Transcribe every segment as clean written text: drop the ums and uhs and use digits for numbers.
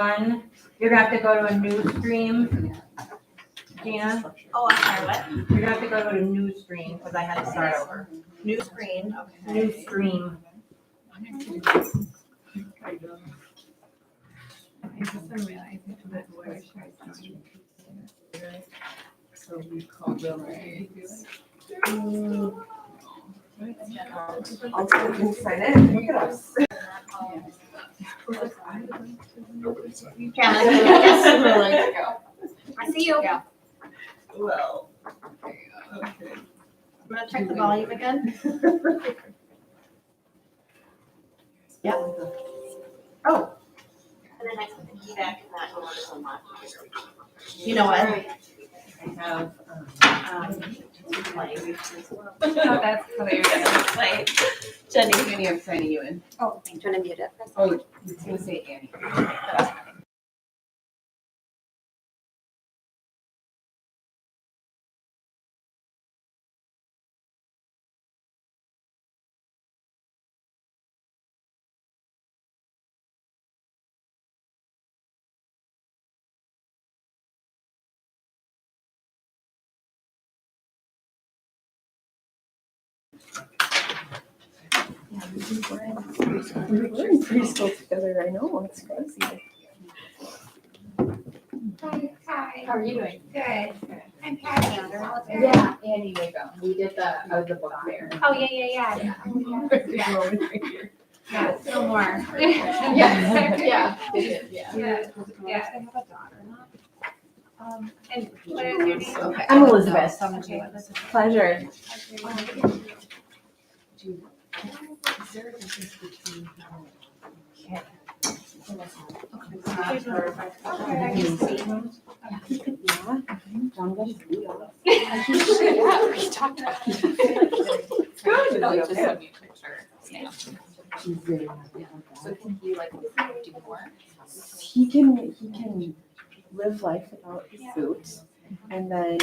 One, you're gonna have to go to a new stream. Gina, Oh, I'm sorry, what? you're gonna have to go to a new stream because I had to start over. New screen, okay. New stream. So we call them. I'll take it and sign it. Look at us. Cameron, I see you. Well. I'm gonna check the volume again. Yeah. Oh. And then next, back in that one is unlocked. You know what? I have, Like, That's hilarious. like, Jenny, Annie, I'm signing you in. oh, do you want to mute it? Oh, you was gonna say Annie. We're in preschool together, I know, it's crazy. Hi. How are you doing? Good. I'm Patty. Yeah, Annie, there you go. We did the book fair. Oh, yeah. Yeah, still more. Yeah, they did, yeah. Yeah. I have a daughter. And what is your name? Okay. I'm Elizabeth. Okay, Elizabeth. Pleasure. Is there a difference between how? John got his boot on. Yeah, we talked about it. Good. No, just send me a picture. Yeah. She's very happy about So that. can you like do more? He can live life without his boot. And then,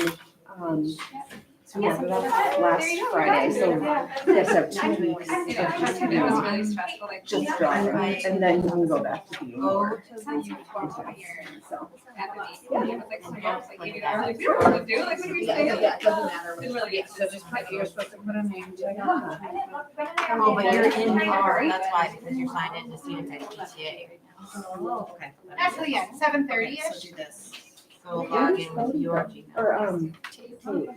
so we had it off last Friday, so he has to have 2 weeks of Yeah, just, it was really stressful, like. just driving, and then he can go back to being more. Sounds like 12 years. So, At the beach. Yeah, it was like 2 years, like you don't really know what to do, like what do we say? Yeah, it doesn't matter. It really is. So just put, you're supposed to put a name to it. Oh, but you're in car, that's why, because you're signed into Scenic at PTA. Oh, okay. Actually, yeah, 7:30-ish. So do this. So log in with your Gmail. or,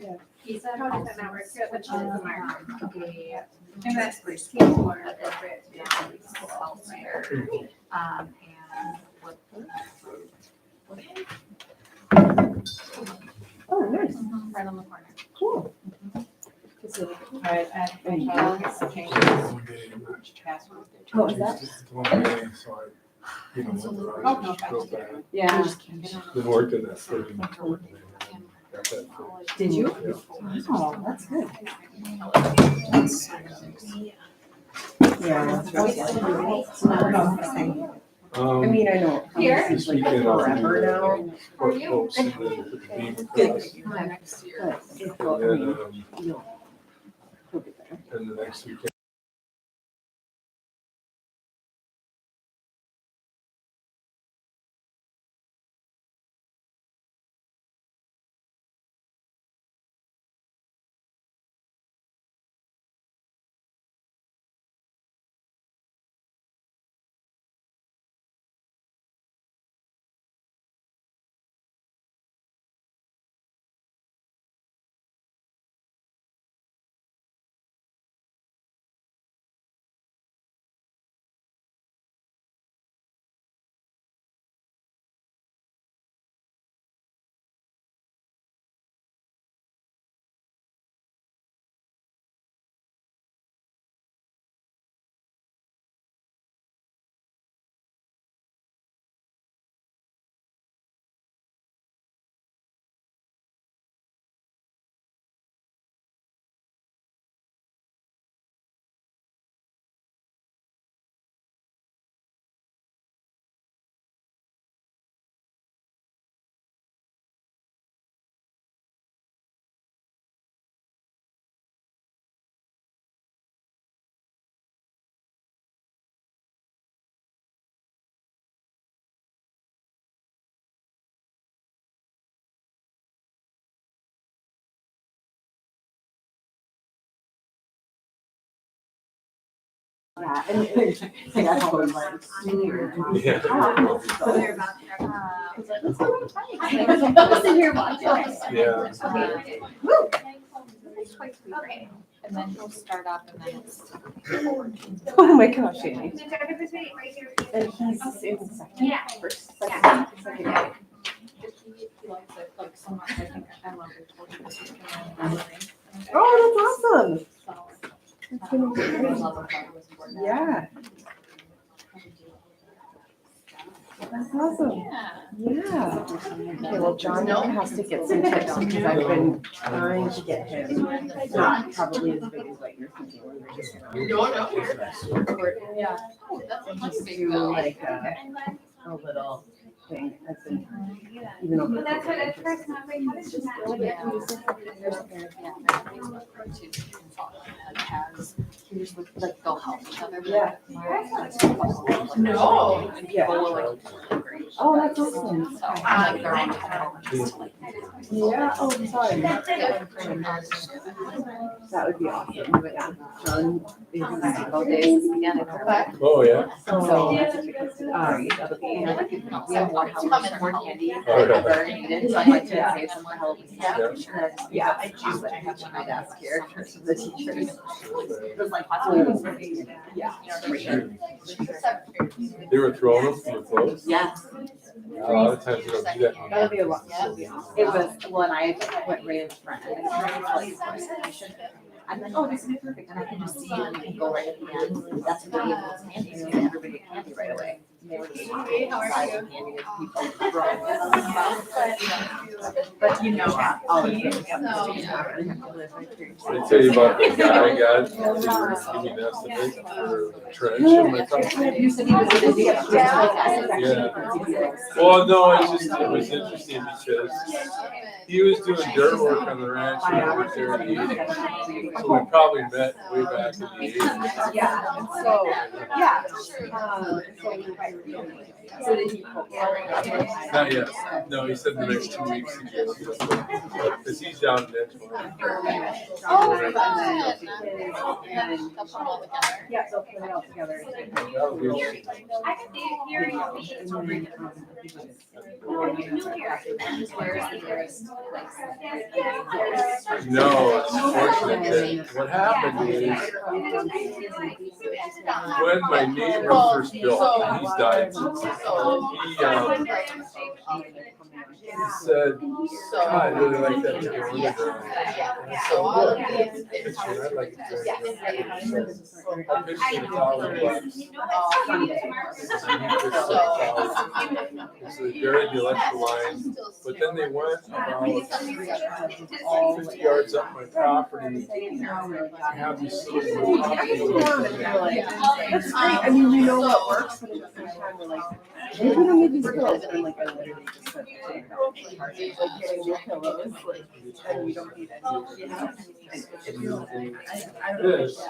yeah. He's a, how does that not work? Which is the mark. Okay. And that's pretty cool. And what? Oh, nice, Right on the corner. cool. Alright, What was that? Yeah. Been working that 30. Got that. Did you? Yeah. Oh, that's good. Yeah. It's not the same. I mean, I know. Here? It's like forever now. How are you? Next year. But it will, I mean, you'll get better. And the next weekend. Yeah, and I got home like. Yeah. Let's go on time. I'll sit here watching. Yeah. Okay. And then he'll start up and then it's. Oh my gosh, Amy. The driver's seat right here. And he's in second. Yeah. First, second grade. He likes it like so much. I think I love it. Oh, that's awesome. So, That's gonna be I great. love it when it was important. Yeah, that's awesome. Yeah. Yeah. Okay, well, John has to get some tips because I've been trying to get him, not probably as big as what you're thinking. We were just gonna. Yeah. Oh, that's Just big do though. like a little thing. I've been, even though. But that's what at first, I'm like, how did you not? Yeah. There's a parent, yeah, Facebook group too, that has, here's like, they'll help each other. Yeah. No. Yeah. People will like. Oh, that's awesome. So, like, their own moments to like. Yeah, oh, sorry. That's it. That would be awesome. But yeah, John is All days, yeah, they come back. Oh, yeah. So, You know, like, we have one house, more candy, Oh, yeah. ever needed, so I like to save some for Halloween. Yeah. I choose what I have on my desk here, for the teachers. It was like, yeah. They were throwing them from the clothes? Yeah. A lot of times they don't do that. That would be a lot. It was, well, and I went right in front, and and then, oh, this would be perfect, and I can just see, and we can go right at the end, that's what we have, it's candy, so you get everybody get candy right away. But you know, all the things. I tell you about the guy I got, they were giving me an estimate for the trench in my company. You said he was busy. Yeah. Well, no, it was interesting because he was doing dirt work on the ranch and I was there in the 80s. So we probably met way back in the 80s. Yeah, and so, yeah. So did he? Not yet. No, he said the next 2 weeks he gets it. Because he's down in Edgewater. Yeah, they'll put it all together. That'll be interesting. I could be hearing No, it's fortunate that what happened is when my neighbor first built, and he's died since, he said, God, I really like that to go underground. So I'd like to do it. I pitched it $1,000. So they buried the electrical line, but then they went about 50 yards up my property and have these silly That's great. I mean, you know what works, but at the same time, we're like, maybe we don't need these pillows. And I'm like, I literally just said, like getting new pillows, like, and we don't need any, you know? this.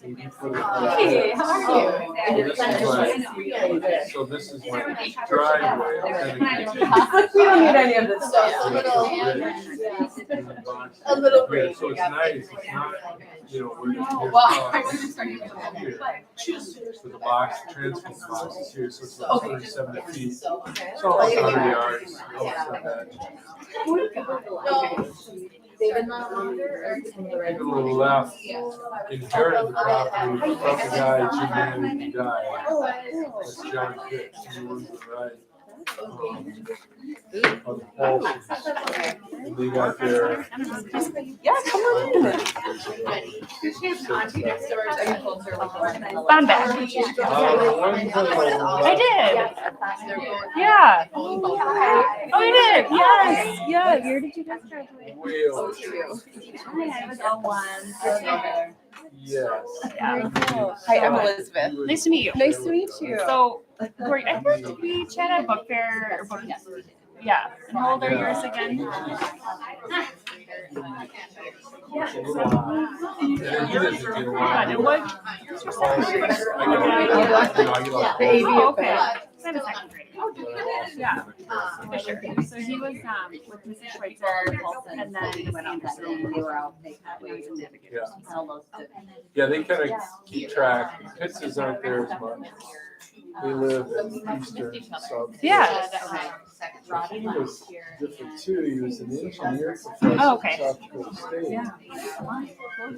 Hey, how are you? So this is my driveway. We don't need any of this stuff. A little bit. So it's nice. It's not, you know, we're here. So the box, the transport box is here, so it's about 37 feet. So it's 100 yards. No, it's not bad. David not longer or to the right? To the left, inherited the property from the guy, Jim Manning, who died. That's John Pitts, who owns the right. Of the Paulsons. And they got their. Yeah, come on in. I'm back. I did. Yeah. Oh, you did. Yes. Yes. Where did you guys graduate? Way over. I was all one. Yes. Yeah. Hi, I'm Elizabeth. Nice to meet you. Nice to meet you. So, I think we chatted at book fair. Or book, yeah. And how old are yours again? God, and what? The AV. Oh, okay. I have a second grade. Yeah, for sure. So he was with Mrs. Schweitzer, and then he went out to school. They were out, they Now he's in navigator. Yeah. all those. Yeah, they kind of keep track. Pitts aren't there as much. They live eastern, south. Yeah. So he was different too. He was an engineer professor Oh, okay. at South Dakota State. Yeah.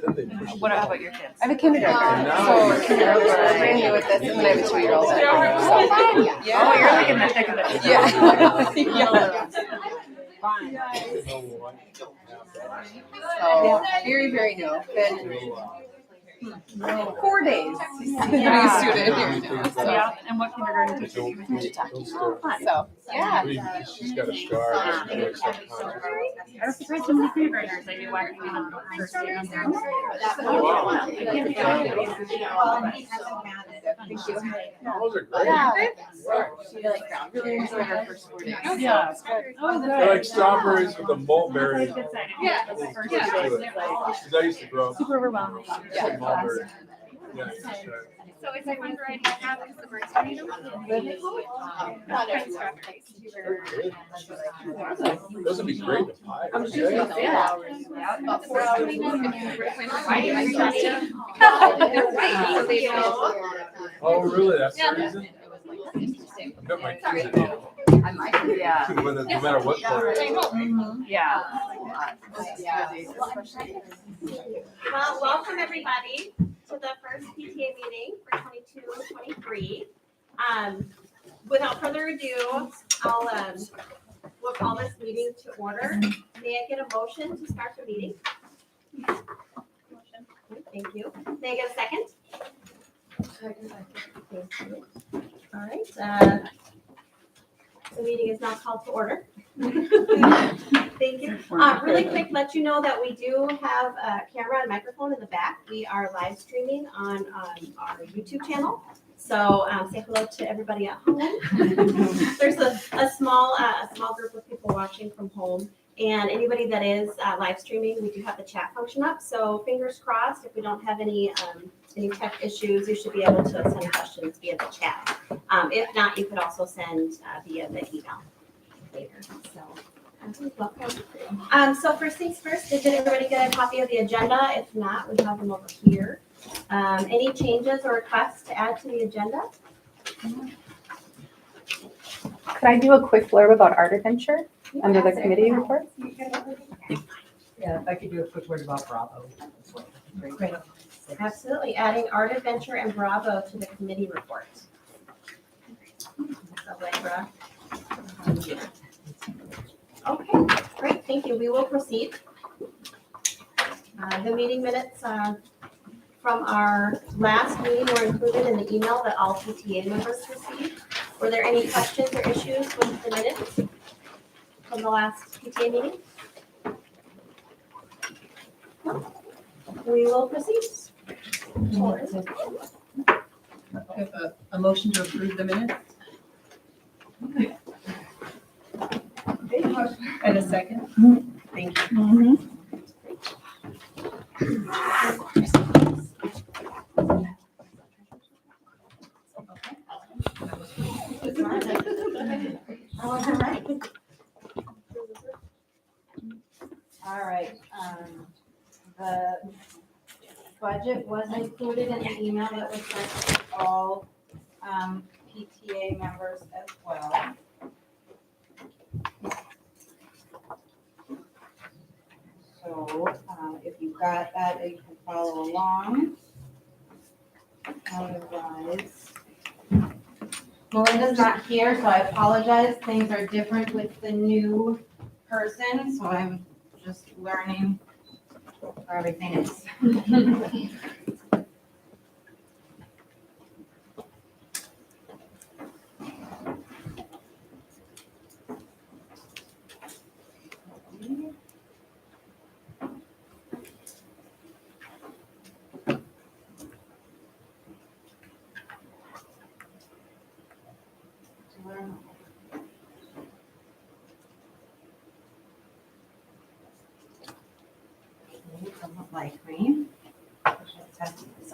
But then they pushed What him about out. your kids? I have a kindergartner, so kindergarten, we're brand new with this, and then I have a 2-year-old. Oh, you're like in the thick of it. Yeah. Yeah. So, very, very new. Been 4 days. Yeah. Student here now, so. Yeah, and what kindergarten teacher do you Don't start. So, yeah. She's got a scar. She's really subconscious. I was surprised how many kindergartners I knew walking in on the first day on there. Oh, wow. Those are great. Yeah. Right. She like really enjoyed her first 4 days. Yeah. Oh, good. They're like strawberries with a mulberry. Good sign. Yeah. That's the first Let's day. do it. 'Cause I used to grow up. Super overwhelming. with mulberry. Yeah, that's right. So is it one variety I have is the bird tomato? Those would be great in pie. I'm wouldn't sure they? she's- yeah. About 4 hours. Oh, really? That's the Yeah. reason? I bet my kids would eat it. Yeah. No matter what color. Yeah. Well, welcome everybody to the first PTA meeting for 22-23. Without further ado, we'll call this meeting to order. May I get a motion to start the meeting? Motion. Thank you. May I get a second? Thank you. All right, the meeting is now called to order. Thank you. Really quick, let you know that we do have a camera and microphone in the back. We are live streaming on our YouTube channel. So say hello to everybody at home. There's a small group of people watching from home. And anybody that is live streaming, we do have the chat function up. So fingers crossed, if we don't have any tech issues, you should be able to send questions via the chat. If not, you could also send via the email later. So, welcome. So first things first, did everybody get a copy of the agenda? If not, we have them over here. Any changes or requests to add to the agenda? Could I do a quick blurb about Art Adventure under the committee report? Yeah, if I could do a quick word about Bravo. Great. Absolutely, adding Art Adventure and Bravo to the committee report. Allegra. Okay, great, thank you. We will proceed. The meeting minutes from our last meeting were included in the email that all PTA members received. Were there any questions or issues with the minutes from the last PTA meeting? No? We will proceed. A motion to approve the minutes? And a second? Thank you. All right, the budget was included in the email that was sent to all, PTA members as well. So, if you've got that, you can follow along. Otherwise, Melinda's not here, so I apologize. Things are different with the new person, so I'm just learning where everything is. Doesn't like me.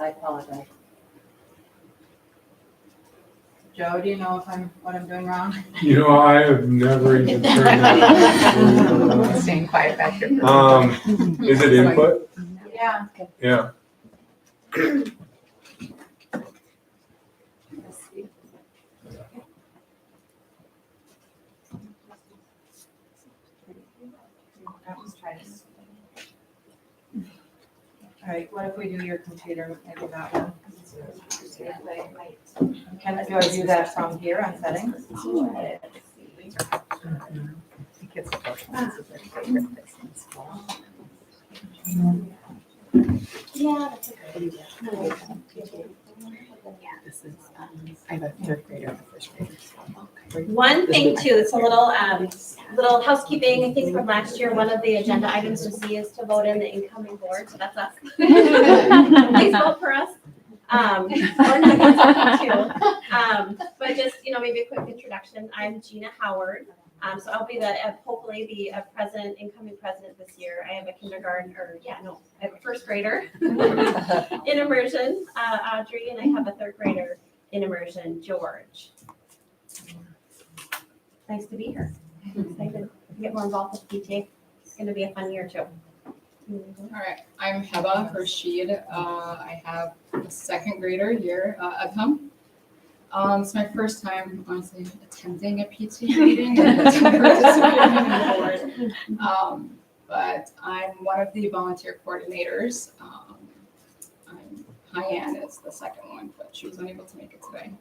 I apologize. Joe, do you know if what I'm doing wrong? You know, I have never even turned that. Staying quiet back here. Is it input? Yeah. Yeah. All right, what if we do your computer, maybe that one? Do I do that from here on settings? Yeah. I have a third grader and a first grader. One thing too, it's a little housekeeping, I think from last year, one of the agenda items to see is to vote in the incoming board, so that's us. Please vote for us. Or not, that's up to you. But just, maybe a quick introduction, I'm Gina Howard. So I'll be hopefully the president, incoming president this year. I have a I have a first grader in immersion, Audrey, and I have a third grader in immersion, George. Nice to be here. I'm excited to get more involved with PTA. It's going to be a fun year too. All right, I'm Heba Rashid. I have a second grader here at home. It's my first time, honestly, attending a PTA meeting and participating in the board. But I'm one of the volunteer coordinators. Hyann is the second one, but she was unable to make it today.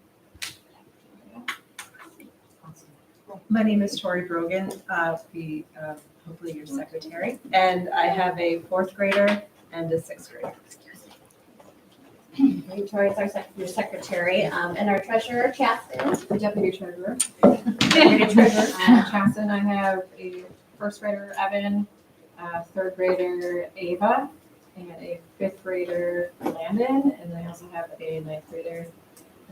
My name is Tori Brogan, be hopefully your secretary, and I have a fourth grader and a sixth grader. Victoria's your secretary, and our treasurer, Chaston. The deputy treasurer. Deputy treasurer. Chaston, I have a first grader, Evan, a third grader, Ava, and a fifth grader, Landon, and I also have a ninth grader.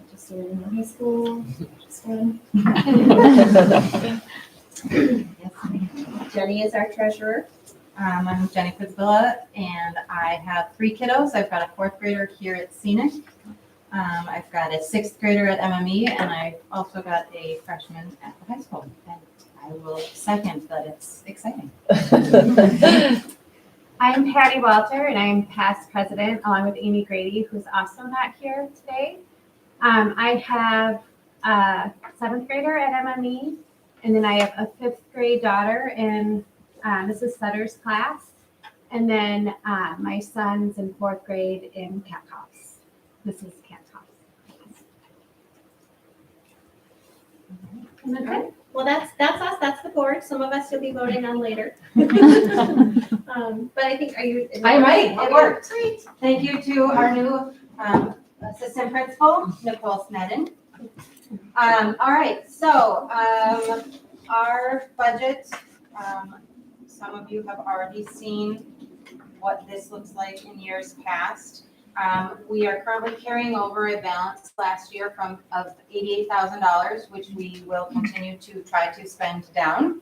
Just started in high school. Just fun. Jenny is our treasurer. I'm Jenny Fitzvilla, and I have 3 kiddos. I've got a 4th grader here at Scenic. I've got a 6th grader at MME, and I've also got a freshman at the high school. And I will second that it's exciting. I'm Patty Walter, and I'm past president along with Amy Grady, who's also not here today. I have a 7th grader at MME, and then I have a 5th grade daughter in Mrs. Sutter's class, and then my son's in 4th grade in Cat House. Mrs. Cat House. Okay. Well, that's us. That's the board. Some of us you'll be voting on later. But I think, I'm ready. It worked. Great. Thank you to our new assistant principal, Nicole Snedden. All right, so our budget, some of you have already seen what this looks like in years past. We are currently carrying over a balance last year of $88,000, which we will continue to try to spend down.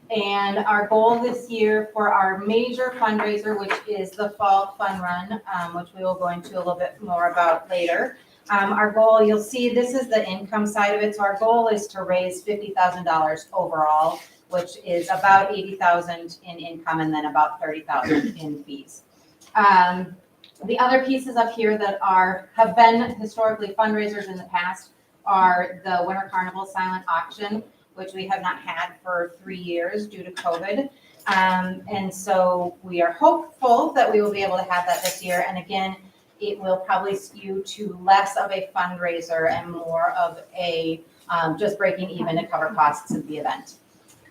And our goal this year for our major fundraiser, which is the fall fun run, which we will go into a little bit more about later. Our goal, you'll see this is the income side of it. So our goal is to raise $50,000 overall, which is about $80,000 in income and then about $30,000 in fees. The other pieces up here that have been historically fundraisers in the past are the Winter Carnival silent auction, which we have not had for 3 years due to COVID. And so we are hopeful that we will be able to have that this year. And again, it will probably skew to less of a fundraiser and more of a just breaking even to cover costs of the event.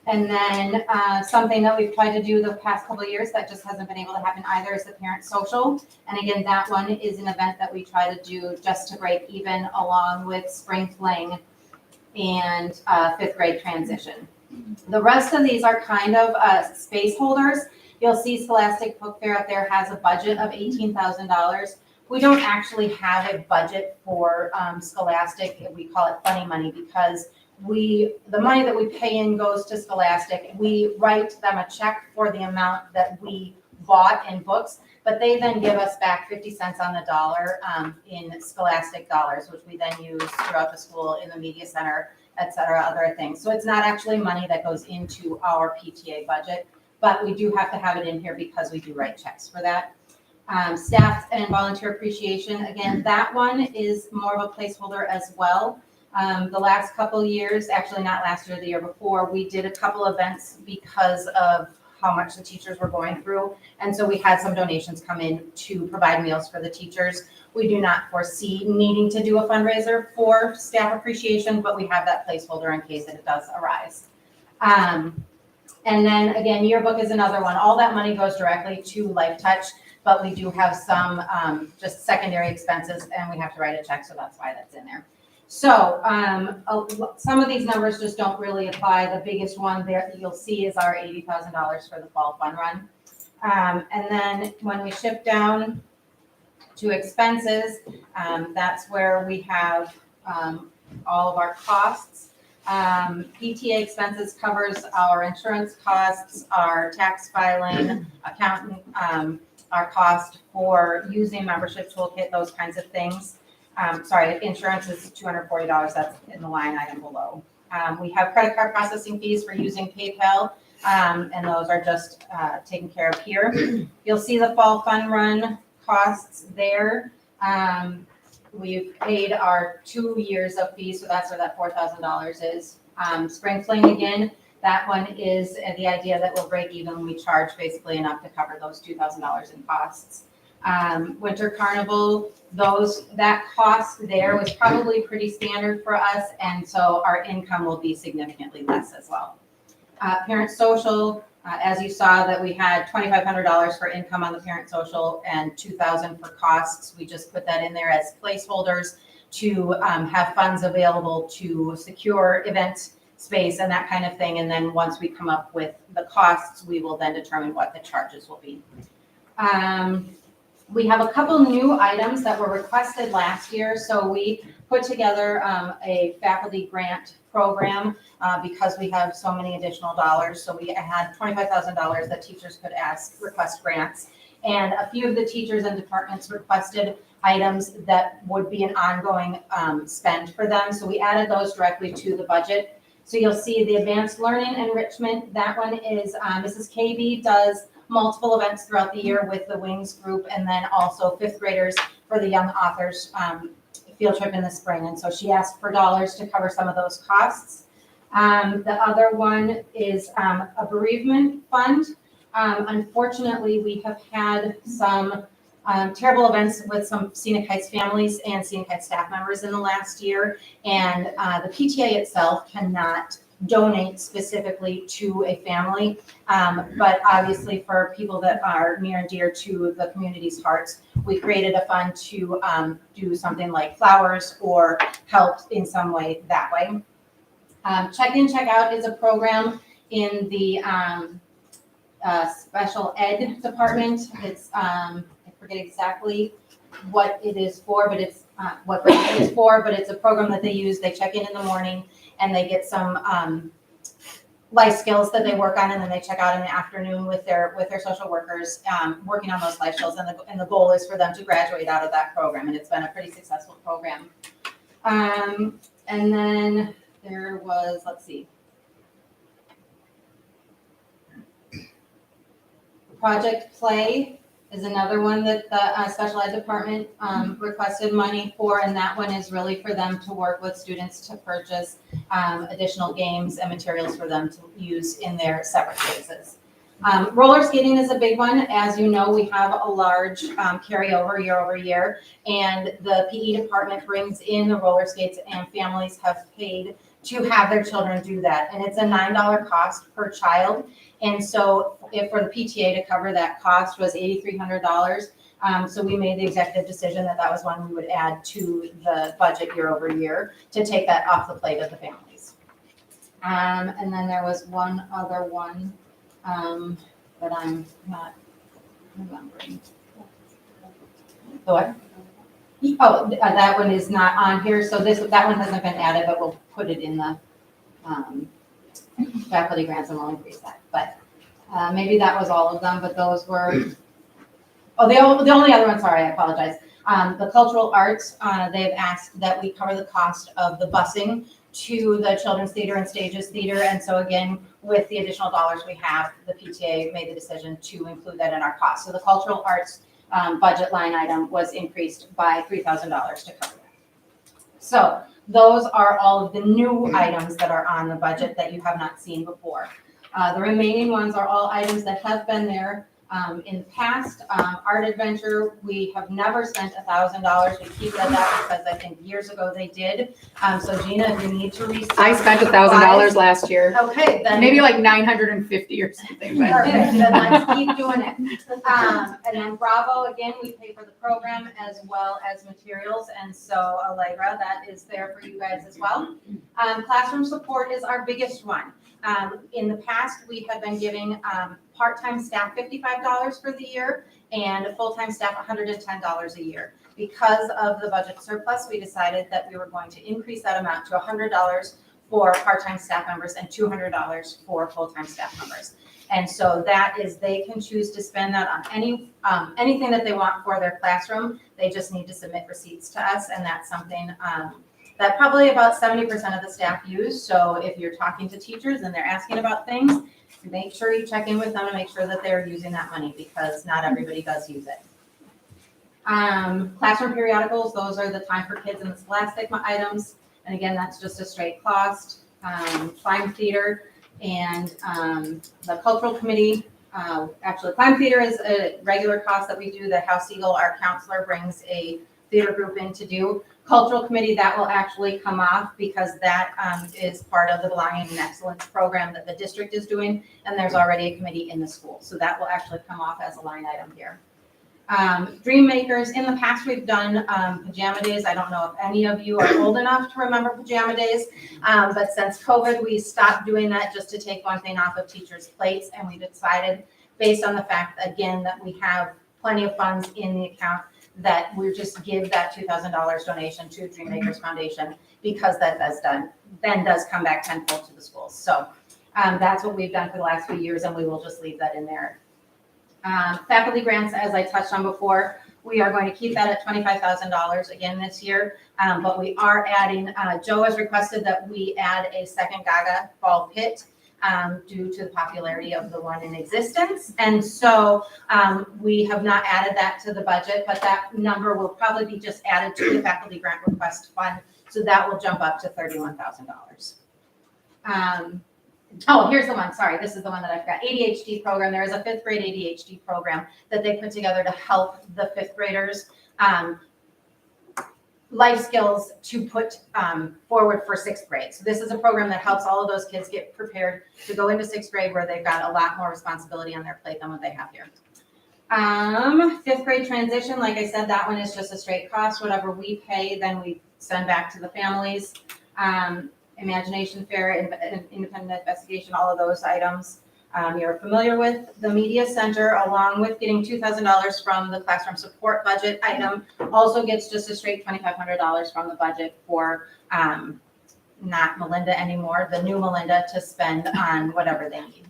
And then something that we've tried to do the past couple of years that just hasn't been able to happen either is the parent social. And again, that one is an event that we try to do just to break even along with spring fling and 5th grade transition. The rest of these are kind of space holders. You'll see Scholastic Book Fair up there has a budget of $18,000. We don't actually have a budget for Scholastic. We call it funny money because the money that we pay in goes to Scholastic. We write them a check for the amount that we bought in books, but they then give us back 50 cents on the dollar in scholastic dollars, which we then use throughout the school in the media center, et cetera, other things. So it's not actually money that goes into our PTA budget, but we do have to have it in here because we do write checks for that. Staff and volunteer appreciation, again, that one is more of a placeholder as well. The last couple years, actually not last year, the year before, we did a couple events because of how much the teachers were going through. And so we had some donations come in to provide meals for the teachers. We do not foresee needing to do a fundraiser for staff appreciation, but we have that placeholder in case it does arise. And then again, yearbook is another one. All that money goes directly to Life Touch, but we do have some just secondary expenses and we have to write a check, so that's why that's in there. So some of these numbers just don't really apply. The biggest one there that you'll see is our $80,000 for the fall fun run. And then when we shift down to expenses, that's where we have all of our costs. PTA expenses covers our insurance costs, our tax filing, accountant, our cost for using membership toolkit, those kinds of things. Sorry, insurance is $240, that's in the line item below. We have credit card processing fees for using PayPal, and those are just taken care of here. You'll see the fall fun run costs there. We've paid our 2 years of fees, so that's where that $4,000 is. Spring Fling again, that one is the idea that we'll break even. We charge basically enough to cover those $2,000 in costs. Winter Carnival, that cost there was probably pretty standard for us, and so our income will be significantly less as well. Parent Social, as you saw that we had $2,500 for income on the Parent Social and $2,000 for costs. We just put that in there as placeholders to have funds available to secure event space and that kind of thing. And then once we come up with the costs, we will then determine what the charges will be. We have a couple new items that were requested last year. So we put together a faculty grant program because we have so many additional dollars. So we had $25,000 that teachers could request grants. And a few of the teachers and departments requested items that would be an ongoing spend for them. So we added those directly to the budget. So you'll see the advanced learning enrichment. That one is Mrs. KB does multiple events throughout the year with the Wings group, and then also fifth graders for the young authors field trip in the spring. And so she asked for dollars to cover some of those costs. The other one is a bereavement fund. Unfortunately, we have had some terrible events with some Scenic Heights families and Scenic Heights staff members in the last year, and the PTA itself cannot donate specifically to a family, but obviously for people that are near and dear to the community's hearts, we created a fund to do something like flowers or help in some way that way. Check in, check out is a program in the special ed department. It's I forget exactly what it is for, but it's what grade it is for, but it's a program that they use. They check in the morning and they get some life skills that they work on, and then they check out in the afternoon with their social workers working on those life skills, and the goal is for them to graduate out of that program, and it's been a pretty successful program. And then there was, let's see, Project Play is another one that the special ed department requested money for, and that one is really for them to work with students to purchase additional games and materials for them to use in their separate phases. Roller skating is a big one. As you know, we have a large carryover year over year, and the PE department brings in the roller skates, and families have paid to have their children do that. And it's a $9 cost per child. And so if for the PTA to cover that cost was $8,300. So we made the executive decision that that was one we would add to the budget year over year to take that off the plate of the families. And then there was one other one that I'm not remembering. The what? Oh, that one is not on here. So that one hasn't been added, but we'll put it in the faculty grants and we'll increase that. But Maybe that was all of them, but those were, the only other one, sorry, I apologize. The cultural arts, they've asked that we cover the cost of the busing to the Children's Theater and Stages Theater. And so again, with the additional dollars we have, the PTA made the decision to include that in our cost. So the cultural arts budget line item was increased by $3,000 to cover that. So those are all of the new items that are on the budget that you have not seen before. The remaining ones are all items that have been there in the past. Art Adventure, we have never spent $1,000. We keep it at that because I think years ago they did. So Gina, if you need to restart. I spent $1,000 last year, Okay, then. maybe like 950 or something, but. Perfect, then let's keep doing it. And then Bravo, again, we pay for the program as well as materials, and so Allegra, that is there for you guys as well. Classroom support is our biggest one. In the past, we have been giving part-time staff $55 for the year and full-time staff $110 a year. Because of the budget surplus, we decided that we were going to increase that amount to $100 for part-time staff members and $200 for full-time staff members. And so that is, they can choose to spend that on anything that they want for their classroom. They just need to submit receipts to us, and that's something that probably about 70% of the staff use. So if you're talking to teachers and they're asking about things, make sure you check in with them and make sure that they're using that money, because not everybody does use it. Classroom periodicals, those are the Time for Kids and the Scholastic items. And again, that's just a straight cost. Climb Theater and the Cultural Committee. Actually, Climb Theater is a regular cost that we do. The House Eagle, our counselor, brings a theater group in to do. Cultural Committee, that will actually come off because that is part of the Belonging and Excellence program that the district is doing, and there's already a committee in the school. So that will actually come off as a line item here. Dream Makers, in the past we've done pajama days. I don't know if any of you are old enough to remember pajama days, but since COVID, we stopped doing that just to take one thing off of teachers' plates, and we decided, based on the fact, again, that we have plenty of funds in the account, that we just give that $2,000 donation to Dream Makers Foundation, because that does come back tenfold to the schools. So that's what we've done for the last few years, and we will just leave that in there. Faculty grants, as I touched on before, we are going to keep that at $25,000 again this year, but we are adding, Joe has requested that we add a second Gaga ball pit due to the popularity of the one in existence. And so we have not added that to the budget, but that number will probably be just added to the faculty grant request fund. So that will jump up to $31,000. Oh, here's the one. Sorry, this is the one that I forgot. ADHD program. There is a 5th grade ADHD program that they put together to help the 5th graders life skills to put forward for 6th grade. So this is a program that helps all of those kids get prepared to go into 6th grade, where they've got a lot more responsibility on their plate than what they have here. 5th grade transition, like I said, that one is just a straight cost. Whatever we pay, then we send back to the families. Imagination Fair, independent investigation, all of those items you're familiar with. The Media Center, along with getting $2,000 from the classroom support budget item, also gets just a straight $2,500 from the budget for not Melinda anymore, the new Melinda, to spend on whatever they need.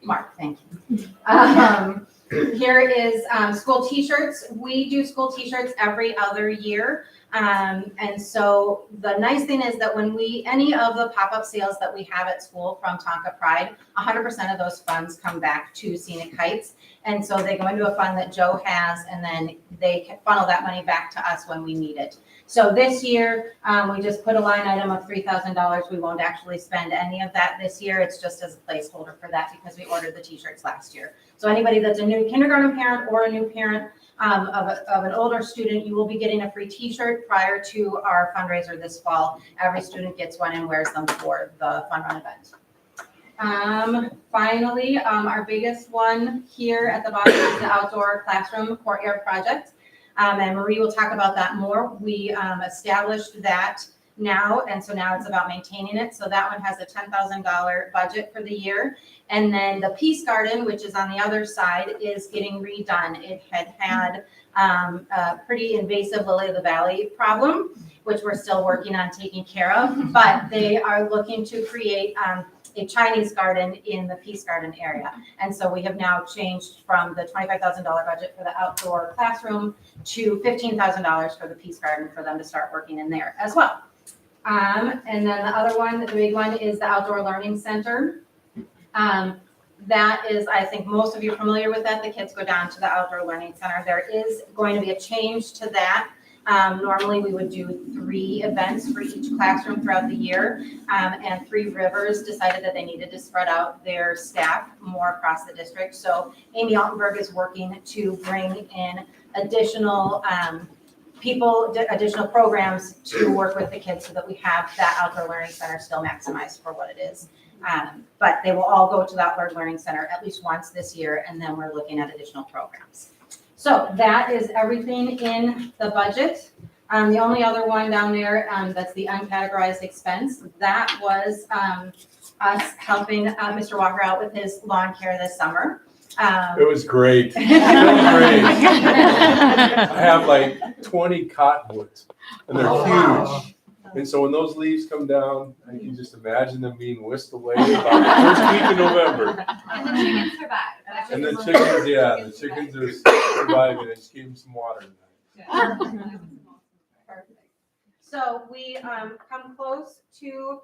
Mark, thank you. Here is school t-shirts. We do school t-shirts every other year. And so the nice thing is that when any of the pop-up sales that we have at school from Tonka Pride, 100% of those funds come back to Scenic Heights. And so they go into a fund that Joe has, and then they can funnel that money back to us when we need it. So this year, we just put a line item of $3,000. We won't actually spend any of that this year. It's just as a placeholder for that, because we ordered the t-shirts last year. So anybody that's a new kindergarten parent or a new parent of an older student, you will be getting a free t-shirt prior to our fundraiser this fall. Every student gets one and wears them for the fun run event. Finally, our biggest one here at the bottom is the outdoor classroom courtyard project. And Marie will talk about that more. We established that now, and so now it's about maintaining it. So that one has a $10,000 budget for the year. And then the Peace Garden, which is on the other side, is getting redone. It had a pretty invasive lily of the valley problem, which we're still working on taking care of, but they are looking to create a Chinese garden in the Peace Garden area. And so we have now changed from the $25,000 budget for the outdoor classroom to $15,000 for the Peace Garden for them to start working in there as well. And then the other one, the big one, is the Outdoor Learning Center. That is, I think most of you are familiar with that. The kids go down to the Outdoor Learning Center. There is going to be a change to that. Normally, we would do 3 events for each classroom throughout the year, and Three Rivers decided that they needed to spread out their staff more across the district. So Amy Altenberg is working to bring in additional people, additional programs to work with the kids so that we have that Outdoor Learning Center still maximized for what it is. But they will all go to the Outdoor Learning Center at least once this year, and then we're looking at additional programs. So that is everything in the budget. The only other one down there, that's the uncategorized expense, that was us helping Mr. Walker out with his lawn care this summer. It was great. It was great. I have like 20 cottonwoods, and they're huge. And so when those leaves come down, I can just imagine them being whisked away about the first week in November. And the chickens survive. And the chickens, yeah, the chickens are surviving. I just gave them some water tonight. Perfect. So we come close to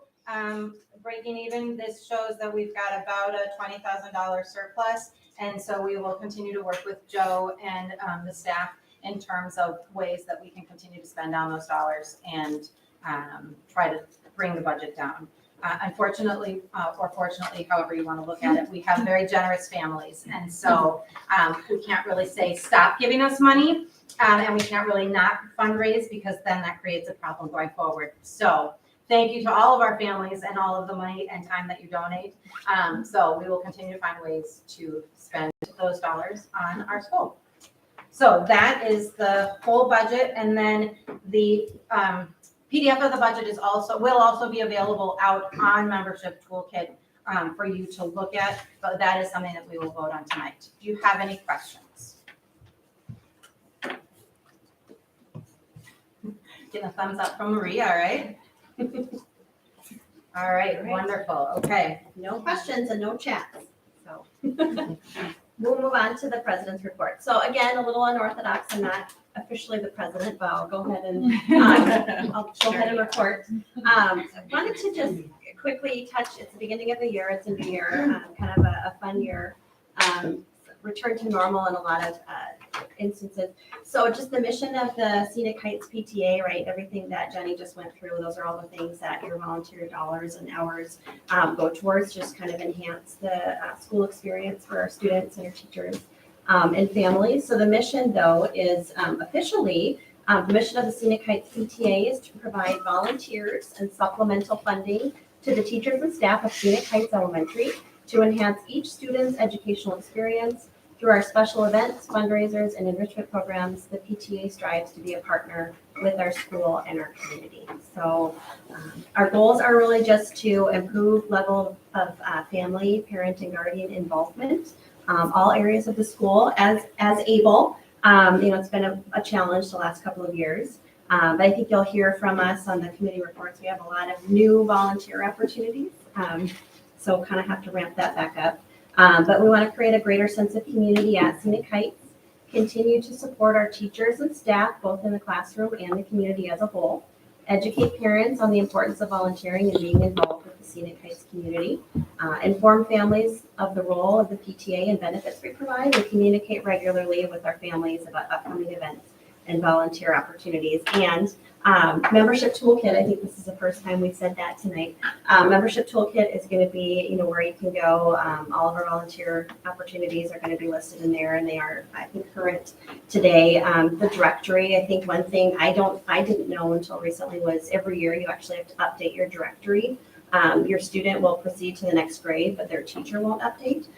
breaking even. This shows that we've got about a $20,000 surplus. And so we will continue to work with Joe and the staff in terms of ways that we can continue to spend down those dollars and try to bring the budget down. Unfortunately, or fortunately, however you want to look at it, we have very generous families. And so we can't really say, stop giving us money. And we can't really not fundraise because then that creates a problem going forward. So thank you to all of our families and all of the money and time that you donate. So we will continue to find ways to spend those dollars on our school. So that is the full budget. And then the PDF of the budget will also be available out on Membership Toolkit for you to look at, but that is something that we will vote on tonight. Do you have any questions? Getting a thumbs up from Maria, all right? All right, wonderful, okay. No questions and no chats, so. We'll move on to the president's report. So again, a little unorthodox. I'm not officially the president, but I'll go ahead and report. Wanted to just quickly touch, it's the beginning of the year, it's a new year, kind of a fun year. Return to normal in a lot of instances. So just the mission of the Scenic Heights PTA, right? Everything that Jenny just went through, those are all the things that your volunteer dollars and hours go towards, just kind of enhance the school experience for our students and our teachers and families. So the mission, though, is officially, the mission of the Scenic Heights PTA is to provide volunteers and supplemental funding to the teachers and staff of Scenic Heights Elementary to enhance each student's educational experience. Through our special events, fundraisers, and enrichment programs, the PTA strives to be a partner with our school and our community. So our goals are really just to improve level of family, parent, and guardian involvement, all areas of the school as able. It's been a challenge the last couple of years. But I think you'll hear from us on the committee reports. We have a lot of new volunteer opportunities. So kind of have to ramp that back up. But we want to create a greater sense of community at Scenic Heights, continue to support our teachers and staff, both in the classroom and the community as a whole, educate parents on the importance of volunteering and being involved with the Scenic Heights community, inform families of the role of the PTA and benefits we provide, and communicate regularly with our families about upcoming events and volunteer opportunities. And Membership Toolkit, I think this is the first time we've said that tonight. Membership Toolkit is going to be, where you can go. All of our volunteer opportunities are going to be listed in there, and they are, I think, current today. The directory, I think one thing I didn't know until recently was every year you actually have to update your directory. Your student will proceed to the next grade, but their teacher won't update.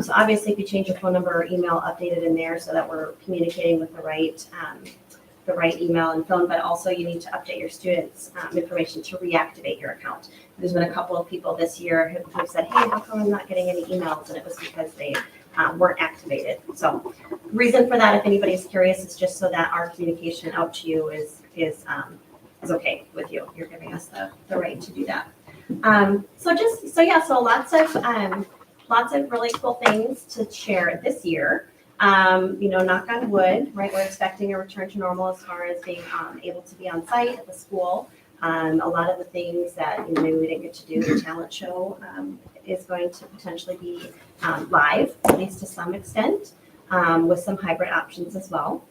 So obviously, if you change your phone number or email, update it in there so that we're communicating with the right email and phone, but also you need to update your students' information to reactivate your account. There's been a couple of people this year who said, hey, how come I'm not getting any emails? And it was because they weren't activated. So reason for that, if anybody's curious, is just so that our communication out to you is okay with you. You're giving us the right to do that. So lots of really cool things to share this year. Knock on wood, right? We're expecting a return to normal as far as being able to be on site at the school. A lot of the things that maybe we didn't get to do, the talent show is going to potentially be live, at least to some extent, with some hybrid options as well.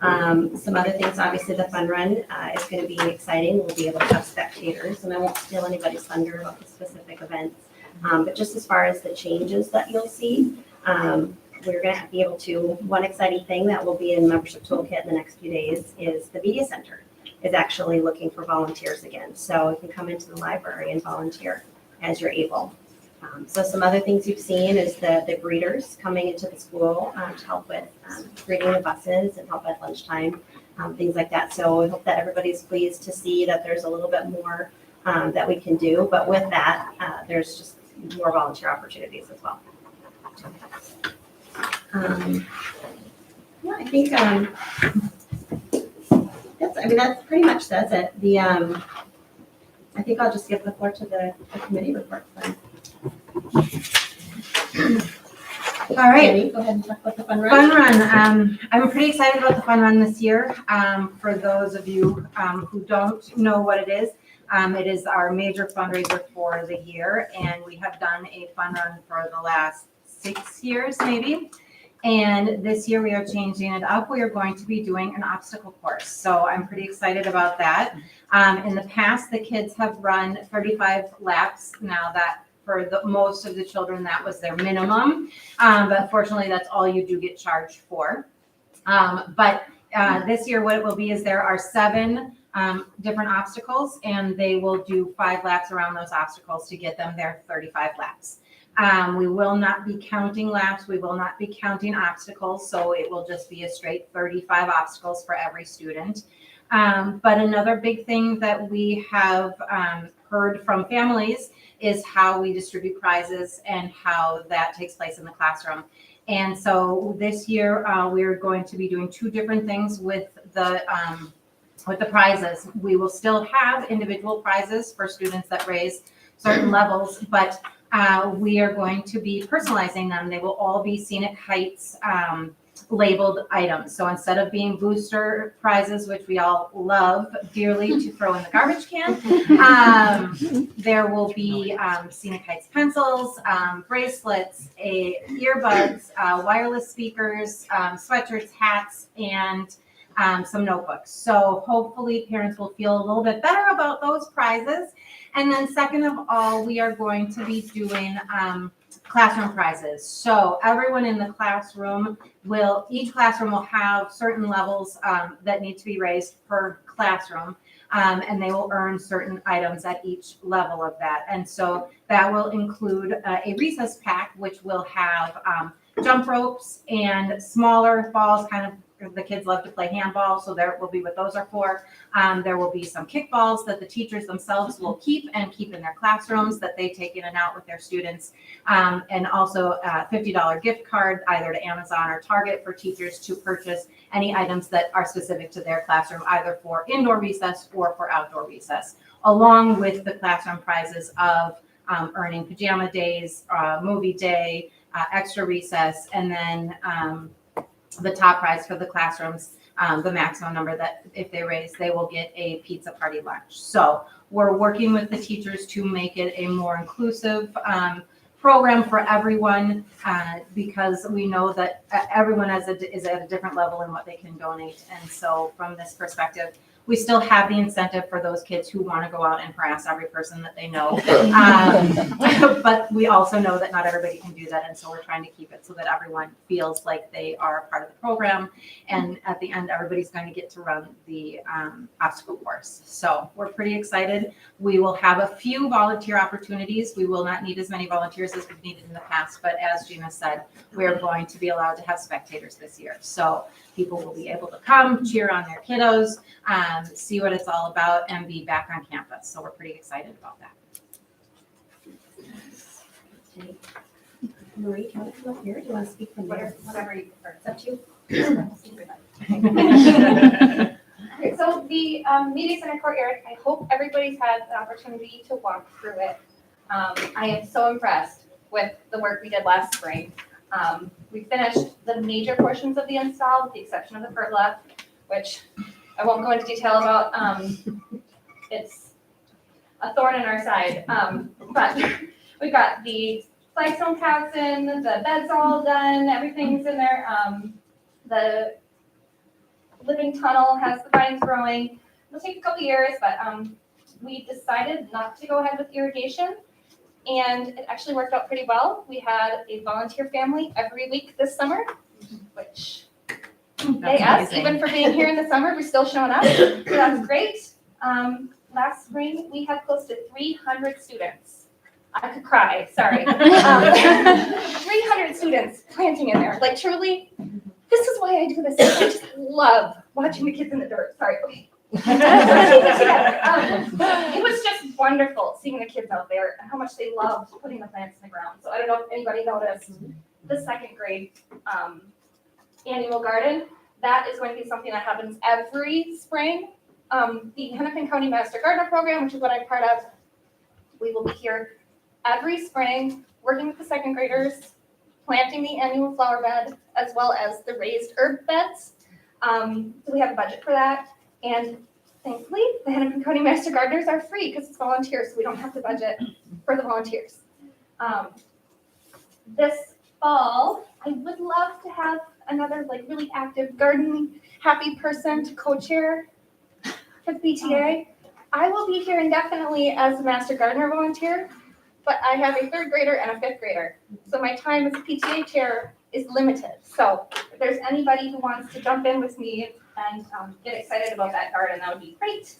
Some other things, obviously the fun run is going to be exciting. We'll be able to have spectators, and I won't steal anybody's thunder about the specific events. But just as far as the changes that you'll see, we're going to be able to, one exciting thing that will be in membership toolkit in the next few days is the media center is actually looking for volunteers again. So you can come into the library and volunteer as you're able. So some other things you've seen is the greeters coming into the school to help with greeting the buses and help at lunchtime, things like that. So we hope that everybody's pleased to see that there's a little bit more that we can do. But with that, there's just more volunteer opportunities as well. Yeah, I think that's pretty much does it. I think I'll just give the floor to the committee report. All right. Amy, go ahead and talk about the fun run. Fun run. I'm pretty excited about the fun run this year. For those of you who don't know what it is our major fundraiser for the year, and we have done a fun run for the last 6 years maybe. And this year we are changing it up. We are going to be doing an obstacle course. So I'm pretty excited about that. In the past, the kids have run 35 laps. Now that for most of the children, that was their minimum. But fortunately, that's all you do get charged for. But this year, what it will be is there are 7 different obstacles, and they will do 5 laps around those obstacles to get them their 35 laps. We will not be counting laps. We will not be counting obstacles. So it will just be a straight 35 obstacles for every student. But another big thing that we have heard from families is how we distribute prizes and how that takes place in the classroom. And so this year we're going to be doing 2 different things with the prizes. We will still have individual prizes for students that raise certain levels, but we are going to be personalizing them. They will all be Scenic Heights labeled items. So instead of being booster prizes, which we all love dearly to throw in the garbage can, there will be Scenic Heights pencils, bracelets, earbuds, wireless speakers, sweatshirts, hats, and some notebooks. So hopefully parents will feel a little bit better about those prizes. And then second of all, we are going to be doing classroom prizes. So everyone in the classroom each classroom will have certain levels that need to be raised per classroom. And they will earn certain items at each level of that. And so that will include a recess pack, which will have jump ropes and smaller balls, kind of the kids love to play handball, so there will be what those are for. There will be some kickballs that the teachers themselves will keep in their classrooms that they take in and out with their students. And also a $50 gift card either to Amazon or Target for teachers to purchase any items that are specific to their classroom, either for indoor recess or for outdoor recess, along with the classroom prizes of earning pajama days, movie day, extra recess, and then the top prize for the classrooms, the maximum number that if they raise, they will get a pizza party lunch. So we're working with the teachers to make it a more inclusive program for everyone because we know that everyone is at a different level in what they can donate. And so from this perspective, we still have the incentive for those kids who want to go out and harass every person that they know. But we also know that not everybody can do that. And so we're trying to keep it so that everyone feels like they are a part of the program. And at the end, everybody's going to get to run the obstacle course. So we're pretty excited. We will have a few volunteer opportunities. We will not need as many volunteers as we've needed in the past. But as Gina said, we're going to be allowed to have spectators this year. So people will be able to come, cheer on their kiddos, see what it's all about, and be back on campus. So we're pretty excited about that. Marie, do you want to come up here? Do you want to speak from there? Whatever you prefer. It's up to you. Alright, so So the media center courtyard, I hope everybody's had the opportunity to walk through it. I am so impressed with the work we did last spring. We finished the major portions of the install with the exception of the pergola, which I won't go into detail about. It's a thorn in our side. But we've got the flagstone caps in, the bed's all done, everything's in there. The living tunnel has the vines growing. It'll take a couple years, but we decided not to go ahead with irrigation. And it actually worked out pretty well. We had a volunteer family every week this summer, which they asked, even for being here in the summer, we're still showing up. So that's great. Last spring, we had close to 300 students. I could cry, sorry. 300 students planting in there. Like truly, this is why I do this. I just love watching the kids in the dirt. Sorry, okay. It was just wonderful seeing the kids out there and how much they loved putting the plants in the ground. So I don't know if anybody noticed the second grade annual garden. That is going to be something that happens every spring. The Hennepin County Master Gardener Program, which is what I'm part of, we will be here every spring working with the second graders, planting the annual flower bed, as well as the raised herb beds. So we have a budget for that. And thankfully, the Hennepin County Master Gardeners are free because it's volunteers, so we don't have to budget for the volunteers. This fall, I would love to have another really active garden happy person to co-chair for the PTA. I will be here indefinitely as a Master Gardener volunteer, but I have a 3rd grader and a 5th grader. So my time as a PTA chair is limited. So if there's anybody who wants to jump in with me and get excited about that garden, that would be great.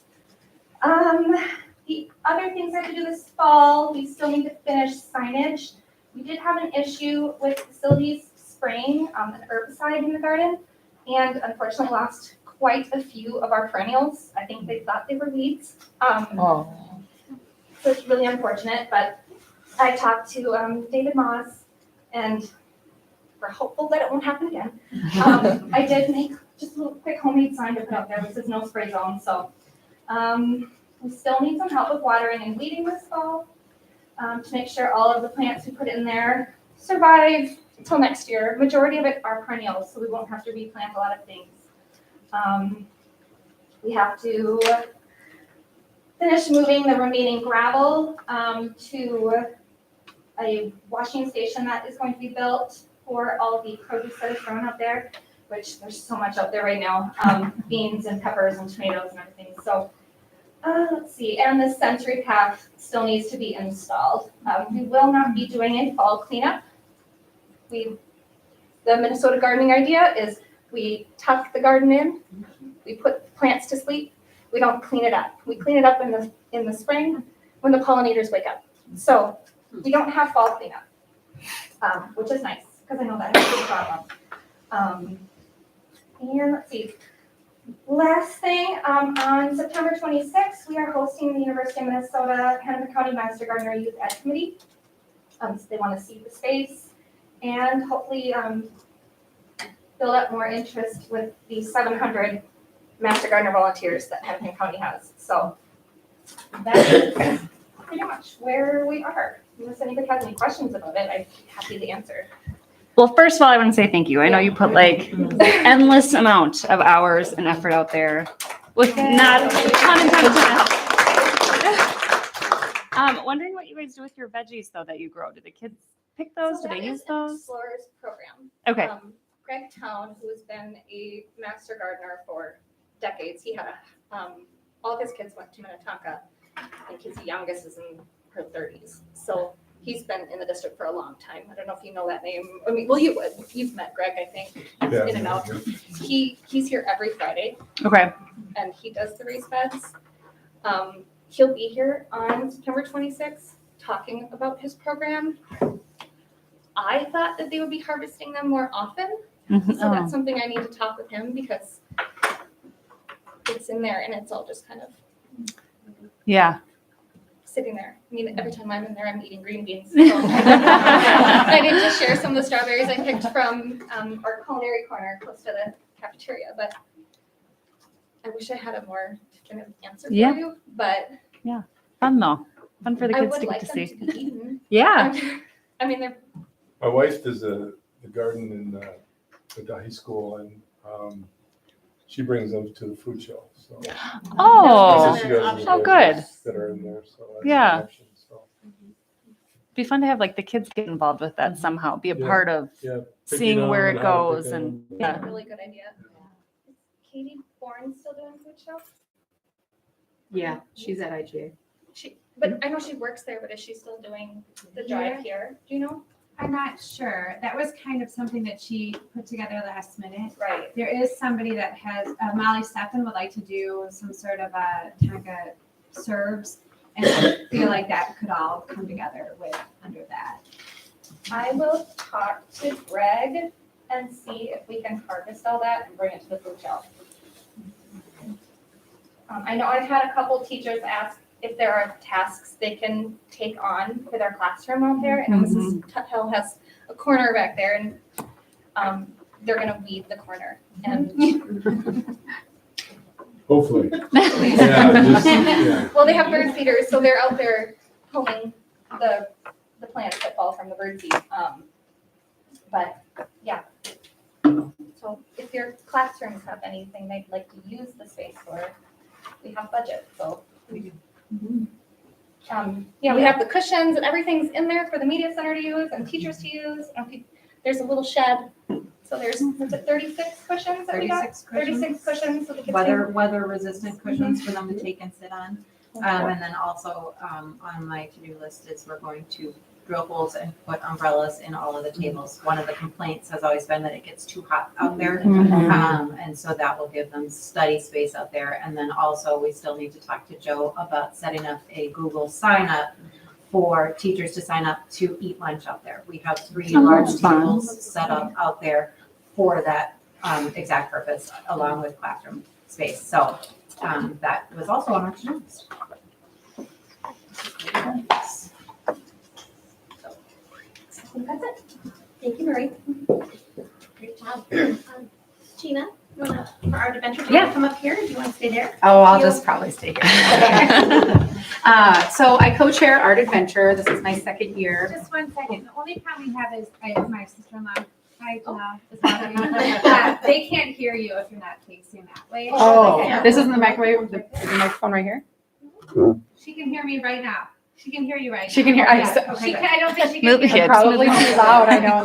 The other things I have to do this fall, we still need to finish signage. We did have an issue with facilities spraying an herbicide in the garden, and unfortunately lost quite a few of our perennials. I think they thought they were weeds. So it's really unfortunate, but I talked to David Moss, and we're hopeful that it won't happen again. I did make just a little quick homemade sign to put out there that says no spray zone. So we still need some help with watering and weeding this fall to make sure all of the plants we put in there survive until next year. Majority of it are perennials, so we won't have to replant a lot of things. We have to finish moving the remaining gravel to a washing station that is going to be built for all of the produce that is grown out there, which there's so much out there right now, beans and peppers and tomatoes and everything. So let's see, and the sensory path still needs to be installed. We will not be doing a fall cleanup. The Minnesota gardening idea is we tuck the garden in, we put plants to sleep, we don't clean it up. We clean it up in the spring when the pollinators wake up. So we don't have fall cleanup, which is nice because I know that is a big problem. And let's see. Last thing, on September 26th, we are hosting the University of Minnesota Hennepin County Master Gardener Youth Ed Committee. So they want to see the space and hopefully build up more interest with the 700 Master Gardener volunteers that Hennepin County has. So that is pretty much where we are. Unless anybody has any questions about it, I'd be happy to answer. Well, first of all, I want to say thank you. I know you put endless amount of hours and effort out there with not a ton of time to help. Wondering what you guys do with your veggies though that you grow. Do the kids pick those? Do they use those? Explorers program. Okay. Greg Town, who has been a master gardener for decades, he had all of his kids went to Minnetonka. I think his youngest is in her 30s. So he's been in the district for a long time. I don't know if you know that name. I mean, well, you would. You've met Greg, I think, in and out. He's here every Friday. Okay. And he does the raised beds. He'll be here on September 26th talking about his program. I thought that they would be harvesting them more often. So that's something I need to talk with him because it's in there and it's all just kind of sitting there. I mean, every time I'm in there, I'm eating green beans. So I didn't just share some of the strawberries I picked from our culinary corner close to the cafeteria, but I wish I had a more definitive answer Yeah. for you, but Fun though. Fun for the I kids would to get like to them see. to be eaten. Yeah. I mean, they're My wife does the garden in at the high school, and she brings them to the food show. So Oh, that's what she does with the oh, good. veggies that are in there. So that's Yeah. an option, so. Be fun to have like the kids get involved with that somehow. Be a Yeah. part of Yeah, seeing picking where them it and how to goes pick and them. yeah. a really good idea. Is Katie Bourne still doing food show? Yeah, she's at IGA. But I know she works there, but is she still doing the drive here? Do you know? I'm not sure. That was kind of something that she put together last minute. Right. There is somebody that has, Molly Steffen would like to do some sort of a Tonka serves. And I feel like that could all come together under that. I will talk to Greg and see if we can harvest all that and bring it to the food shelf. I know I've had a couple teachers ask if there are tasks they can take on for their classroom out there. And Mrs. Tuthill has a corner back there, and they're gonna weed the corner. And Hopefully. Yeah. well, they have bird feeders, so they're out there pulling the plants that fall from the bird feed. But yeah. So if your classrooms have anything they'd like to use the space for, we have budget, so. Yeah, we have the cushions and everything's in there for the media center to use and teachers to use. There's a little shed, so there's, was it 36 cushions that we got? 36 cushions, so the kids can. Weather resistant cushions for them to take and sit on. And then also, on my to-do list is we're going to drill holes and put umbrellas in all of the tables. One of the complaints has always been that it gets too hot out there. And so that will give them study space out there. And then also, we still need to talk to Joe about setting up a Google sign up for teachers to sign up to eat lunch out there. We have 3 large tables set up out there for that exact purpose, along with classroom space. So that was also on our to-do list. I think that's it. Thank you, Marie. Great job. Gina, you wanna, for our adventure, do you wanna come up here? Do you wanna stay there? Oh, I'll just probably stay here. So I co-chair Art Adventure. This is my second year. Just one second. The only problem we have is I have my sister-in-law. Hi, Janelle. Is watching. They can't hear you if you're not facing that way. Oh, this isn't the microwave, the microphone right here? She can hear me right now. She can hear you right now. She can hear- Yeah, I- okay. I don't think she can Move the hear kids. Probably too loud, I know.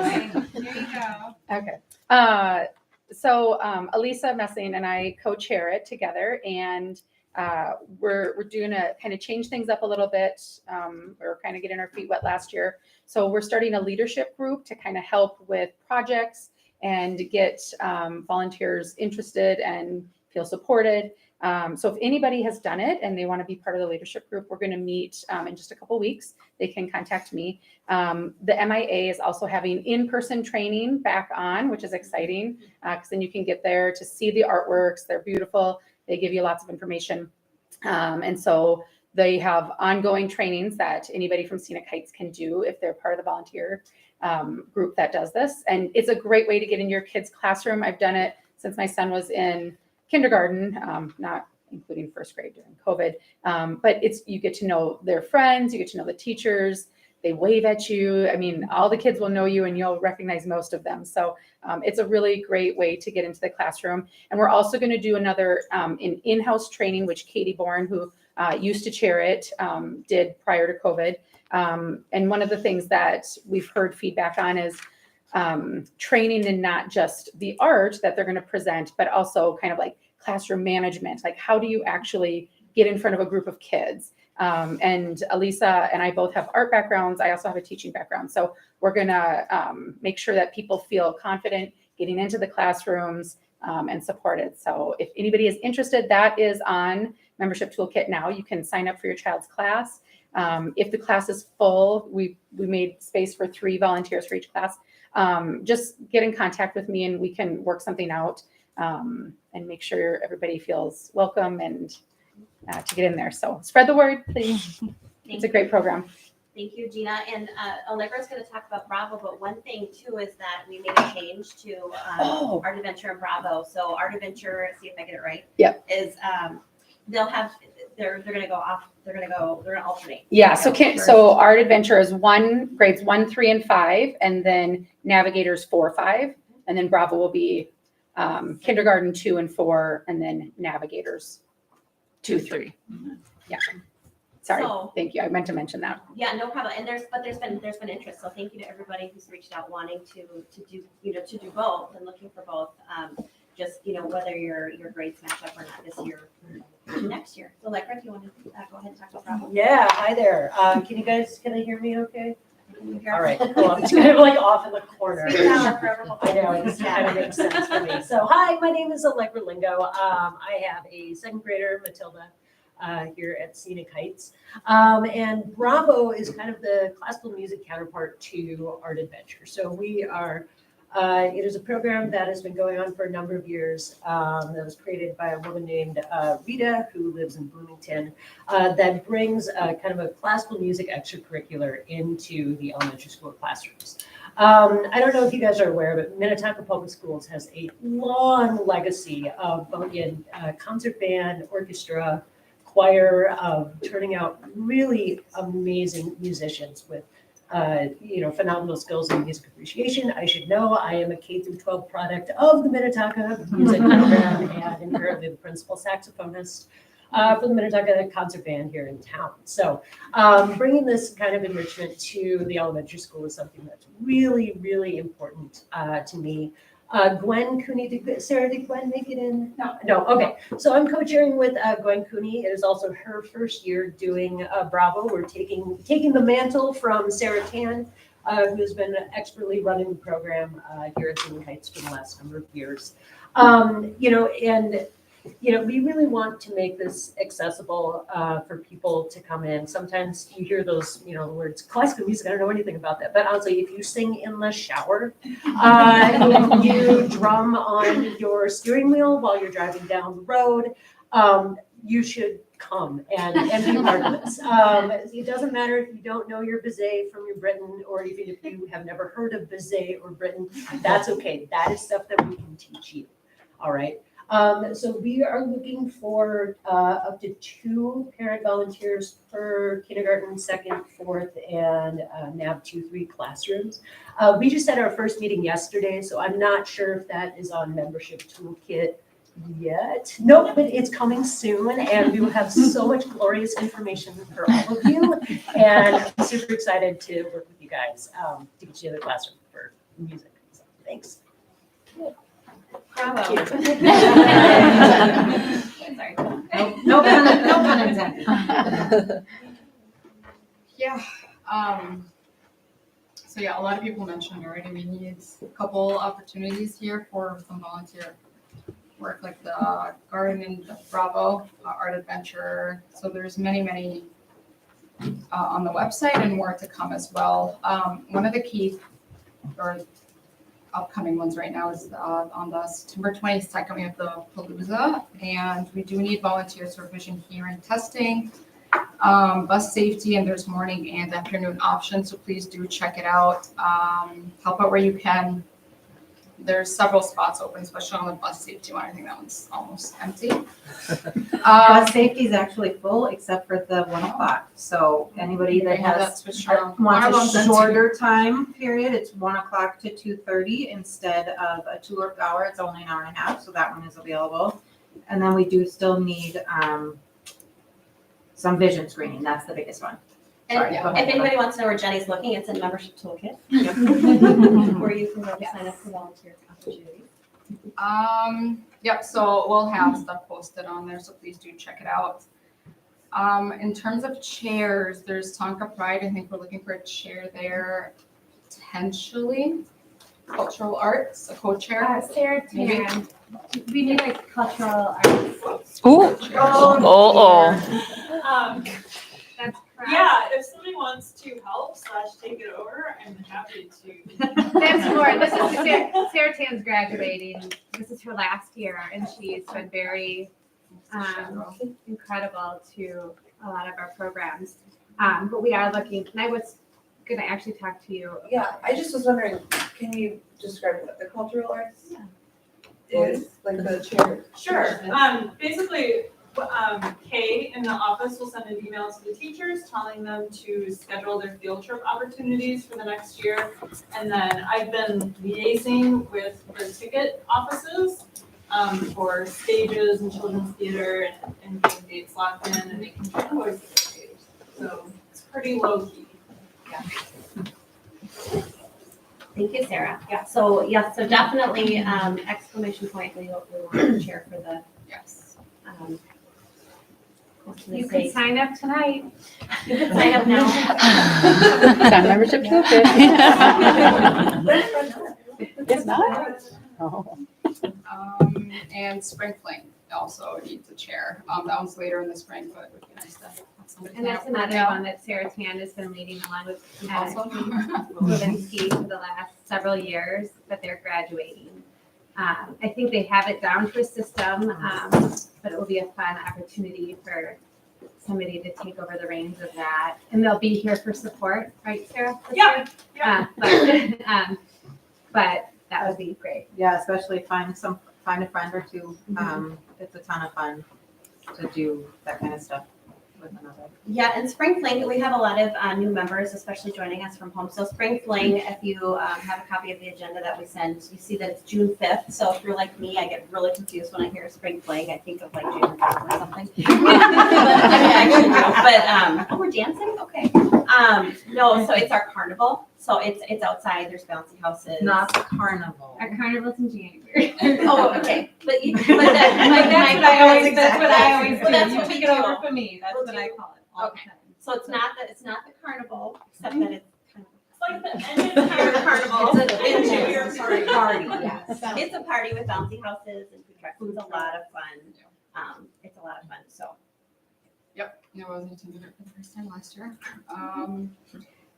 Okay, there you go. Okay. So Elisa Messing and I co-chair it together, and we're doing a kind of change things up a little bit. We're kind of getting our feet wet last year. So we're starting a leadership group to kind of help with projects and get volunteers interested and feel supported. So if anybody has done it and they want to be part of the leadership group, we're going to meet in just a couple weeks. They can contact me. The MIA is also having in-person training back on, which is exciting because then you can get there to see the artworks. They're beautiful. They give you lots of information. And so they have ongoing trainings that anybody from Scenic Heights can do if they're part of the volunteer group that does this. And it's a great way to get in your kid's classroom. I've done it since my son was in kindergarten, not including first grade during COVID. But you get to know their friends, you get to know the teachers, they wave at you. I mean, all the kids will know you and you'll recognize most of them. So it's a really great way to get into the classroom. And we're also going to do another in-house training, which Katie Bourne, who used to chair it, did prior to COVID. And one of the things that we've heard feedback on is training in not just the art that they're going to present, but also kind of like classroom management. Like, how do you actually get in front of a group of kids? And Elisa and I both have art backgrounds. I also have a teaching background. So we're going to make sure that people feel confident getting into the classrooms and supported. So if anybody is interested, that is on Membership Toolkit now. You can sign up for your child's class. If the class is full, we made space for 3 volunteers for each class. Just get in contact with me and we can work something out and make sure everybody feels welcome and to get in there. So spread the word, please. It's a great program. Thank you, Gina. And Allegra's going to talk about Bravo, but one thing too is that we made a change to Art Adventure and Bravo. So Art Adventure, see if I get it right. Yep. Is they're going to go off. They're going to alternate. Yeah, so Art Adventure is grades 1, 3, and 5, and then Navigators 4, 5, and then Bravo will be kindergarten 2 and 4, and then Navigators 2, 3. Yeah. Sorry, So- thank you. I meant to mention that. Yeah, no problem. And there's been interest. So thank you to everybody who's reached out wanting to do both and looking for both. Just whether your grades match up or not this year or next year. So Allegra, do you want to go ahead and talk about Bravo? Yeah, hi there. Can I hear me okay? All right, cool. I'm just kind of like off in the corner. Speak louder for everyone. I know, this kind of makes sense for me. So hi, my name is Allegra Lingo. I have a second grader, Matilda, here at Scenic Heights. And Bravo is kind of the classical music counterpart to Art Adventure. So we are, it is a program that has been going on for a number of years, that was created by a woman named Rita, who lives in Bloomington, that brings kind of a classical music extracurricular into the elementary school classrooms. I don't know if you guys are aware, but Minnetonka Public Schools has a long legacy of both in concert band, orchestra, choir, turning out really amazing musicians with phenomenal skills in music appreciation. I should know I am a K through 12 product of the Minnetonka Music Program and am currently the principal saxophonist for the Minnetonka Concert Band here in town. So bringing this kind of enrichment to the elementary school is something that's really, really important to me. Gwen Cooney, Sarah, did Gwen make it in? No, okay. So I'm co-chairing with Gwen Cooney. It is also her first year doing Bravo. We're taking the mantle from Sarah Tan, who's been expertly running the program here at Scenic Heights for the last number of years. We really want to make this accessible for people to come in. Sometimes you hear those, words, classical music, I don't know anything about that. But honestly, if you sing in the shower, if you drum on your steering wheel while you're driving down the road, you should come and be part of this. It doesn't matter if you don't know your Bizet from your Britain, or even if you have never heard of Bizet or Britain, that's okay. That is stuff that we can teach you. All right. So we are looking for up to 2 parent volunteers per kindergarten, 2nd, 4th, and NAV 2-3 classrooms. We just had our first meeting yesterday, so I'm not sure if that is on membership toolkit yet. Nope, but it's coming soon, and we will have so much glorious information for all of you. And I'm super excited to work with you guys to get you in the classroom for music. So, thanks. Bravo. Sorry. No pun intended. Yeah. So yeah, a lot of people mentioned already we need a couple opportunities here for some volunteer work, like the garden and the Bravo Art Adventure. So there's many on the website and more to come as well. One of the key or upcoming ones right now is on the September 22nd, we have the Palooza, and we do need volunteer supervision here and testing, bus safety, and there's morning and afternoon options, so please do check it out. Help out where you can. There's several spots open, especially on the bus safety one. I think that one's almost empty. Bus safety is actually full except for the 1 o'clock. So anybody that has wants a shorter time period, it's 1 o'clock to 2:30 instead of a 2 hour. It's only an hour and a half, so that one is available. And then we do still need some vision screening. That's the biggest one. And Sorry, go ahead, if anybody wants to know where Jenny's looking, it's in membership toolkit. Where you can go to sign up for volunteer opportunities. Yep, so we'll have stuff posted on there, so please do check it out. In terms of chairs, there's Tonka Pride. I think we're looking for a chair there, potentially. Cultural arts, a co-chair. Sarah Tan, we need like cultural arts. Ooh. That's correct. Yeah, if somebody wants to help / take it over, I'm happy to. That's more, this is Sarah Tan's graduating. This is her last year, and she's been very incredible to a lot of our programs. But we are looking, and I was gonna actually talk to you. Yeah, I just was wondering, can you describe what the cultural arts is, like the chair? Sure. Basically, Kay in the office will send an email to the teachers telling them to schedule their field trip opportunities for the next year. And then I've been liaising with the ticket offices for stages and children's theater and getting dates locked in and making sure always get staged. So it's pretty low key. Thank you, Sarah. Yeah, so, yes, so definitely, exclamation point, we want to chair for the, Yes. You can sign up tonight. You can sign up now. Got membership to It's not. Oh. And spring fling also needs a chair. That one's later in the spring, but it would be nice to have somebody. And that's sign up for another now. one that Sarah Tan has been leading along with Also. Levinsky for the last several years, but they're graduating. I think they have it down to a system, but it will be a fun opportunity for somebody to take over the reins of that. And they'll be here for support, right, Sarah? Yeah. But that would be great. Yeah, especially find a friend or two. It's a ton of fun to do that kind of stuff with another. Yeah, and Spring Fling, we have a lot of new members, especially joining us from home. So Spring Fling, if you have a copy of the agenda that we sent, you see that it's June 5th. So if you're like me, I get really confused when I hear Spring Fling. I think of like June 5th or something. But we're dancing? Okay. No, so it's our carnival. So it's outside, there's bouncy houses. Not the carnival. Our carnival's in January. Oh, okay. But That's what I always do. Well, that's You what we take it do. over for me. That's We'll what do- I call it all the Okay. time. So it's not the carnival, except that it's kind of. It's like the end of the year carnival. It's an End of end year of party. party, yes. It's a party with bouncy houses and food trucks. It's a lot of fun. It's a lot of fun, so. Yep, I wasn't attending it for the first time last year.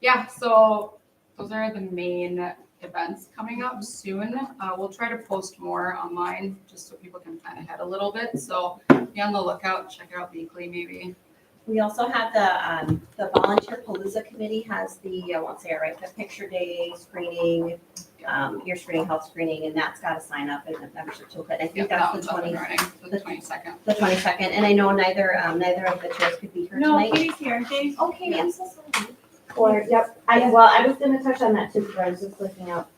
Yeah, so those are the main events coming up soon. We'll try to post more online just so people can plan ahead a little bit. So be on the lookout, check it out weekly maybe. We also have the Volunteer Palooza Committee has the, I won't say it right, the picture day screening, year screening, health screening, and that's got to sign up in the membership toolkit. I Yep, think that that's one's the up and 20, running, the 22nd. the 22nd. And I know neither of the chairs could be here No, tonight. Katie's here. Oh, Katie, I'm so sorry. Or, yep, I was gonna touch on that too, because I was just looking up,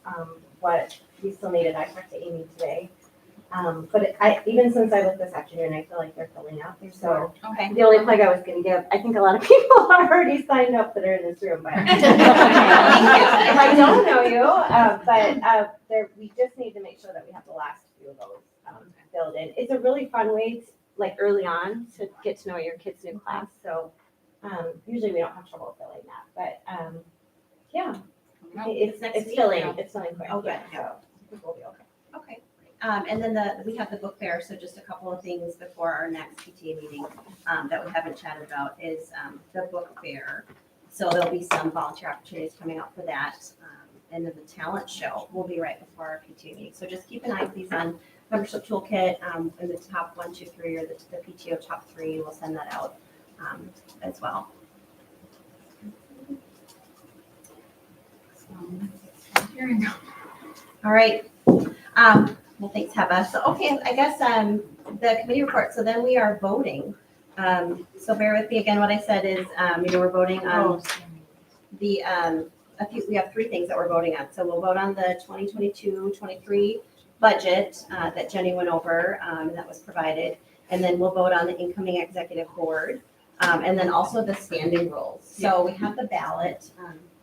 what we still needed. I talked to Amy today. But even since I looked this afternoon, I feel like they're filling up. So Okay. the only plug I was gonna give, I think a lot of people are already signed up that are in this room, but if I don't know you, we just need to make sure that we have the last few of those, filled in. It's a really fun way, like early on, to get to know your kids' new class, so. Usually we don't have trouble filling that, but, yeah, It's next it's week, filling, yeah. it's filling quick, Okay. yeah, so I think we'll be okay. Okay. And then we have the book fair, so just a couple of things before our next PTA meeting that we haven't chatted about is the book fair. So there'll be some volunteer opportunities coming up for that. And then the talent show will be right before our PTA meeting. So just keep an eye, please, on membership toolkit in the top 1, 2, 3, or the PTO top 3. We'll send that out as well. All right. Well, thanks, Heba. So, okay, I guess the committee report. So then we are voting. So bear with me again. What I said is, we're voting on the we have 3 things that we're voting on. So we'll vote on the 2022-23 budget that Jenny went over and that was provided, and then we'll vote on the incoming executive board, and then also the standing rules. So we have the ballot.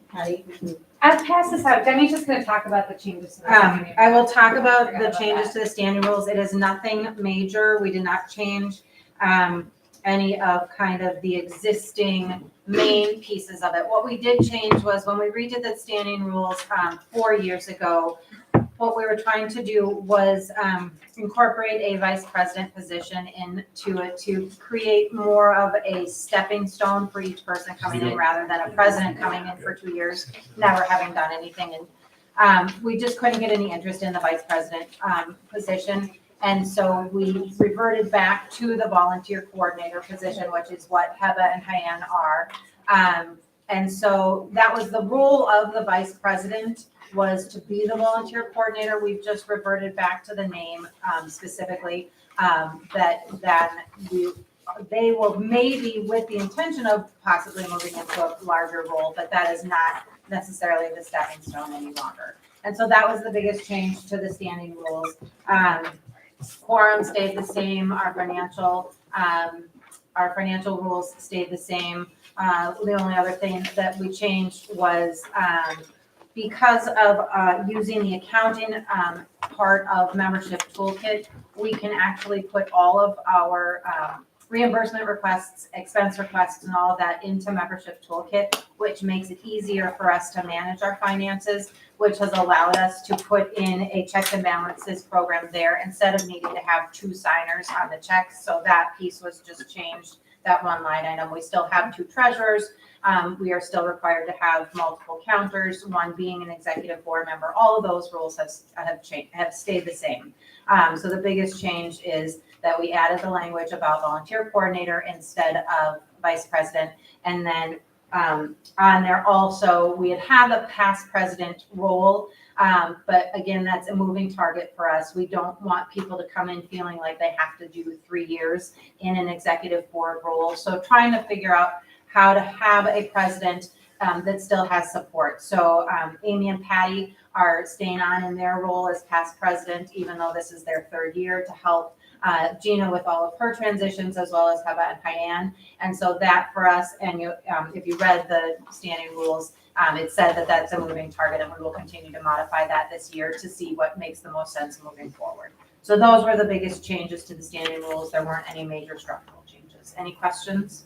Patty, you can I'll pass this out. Jenny's just gonna talk about the changes to the. I will talk about the changes to the standing rules. It is nothing major. We did not change any of kind of the existing main pieces of it. What we did change was when we redid the standing rules 4 years ago, what we were trying to do was incorporate a vice president position into it to create more of a stepping stone for each person coming in rather than a president coming in for 2 years, never having done anything. And we just couldn't get any interest in the vice president position. And so we reverted back to the volunteer coordinator position, which is what Heba and Hyan are. And so that was the role of the vice president, was to be the volunteer coordinator. We've just reverted back to the name specifically, that then they will maybe with the intention of possibly moving into a larger role, but that is not necessarily the stepping stone any longer. And so that was the biggest change to the standing rules. Quorum stayed the same, our financial rules stayed the same. The only other thing that we changed was because of using the accounting part of membership toolkit, we can actually put all of our reimbursement requests, expense requests, and all of that into membership toolkit, which makes it easier for us to manage our finances, which has allowed us to put in a checks and balances program there instead of needing to have 2 signers on the checks. So that piece was just changed, that one line item. We still have 2 treasurers. We are still required to have multiple counters, one being an executive board member. All of those rules have stayed the same. So the biggest change is that we added the language about volunteer coordinator instead of vice president. And then on there also, we had the past president role, but again, that's a moving target for us. We don't want people to come in feeling like they have to do 3 years in an executive board role. So trying to figure out how to have a president that still has support. So Amy and Patty are staying on in their role as past president, even though this is their 3rd year, to help Gina with all of her transitions, as well as Heba and Hyann. And so that for us, and if you read the standing rules, it said that that's a moving target, and we will continue to modify that this year to see what makes the most sense moving forward. So those were the biggest changes to the standing rules. There weren't any major structural changes. Any questions?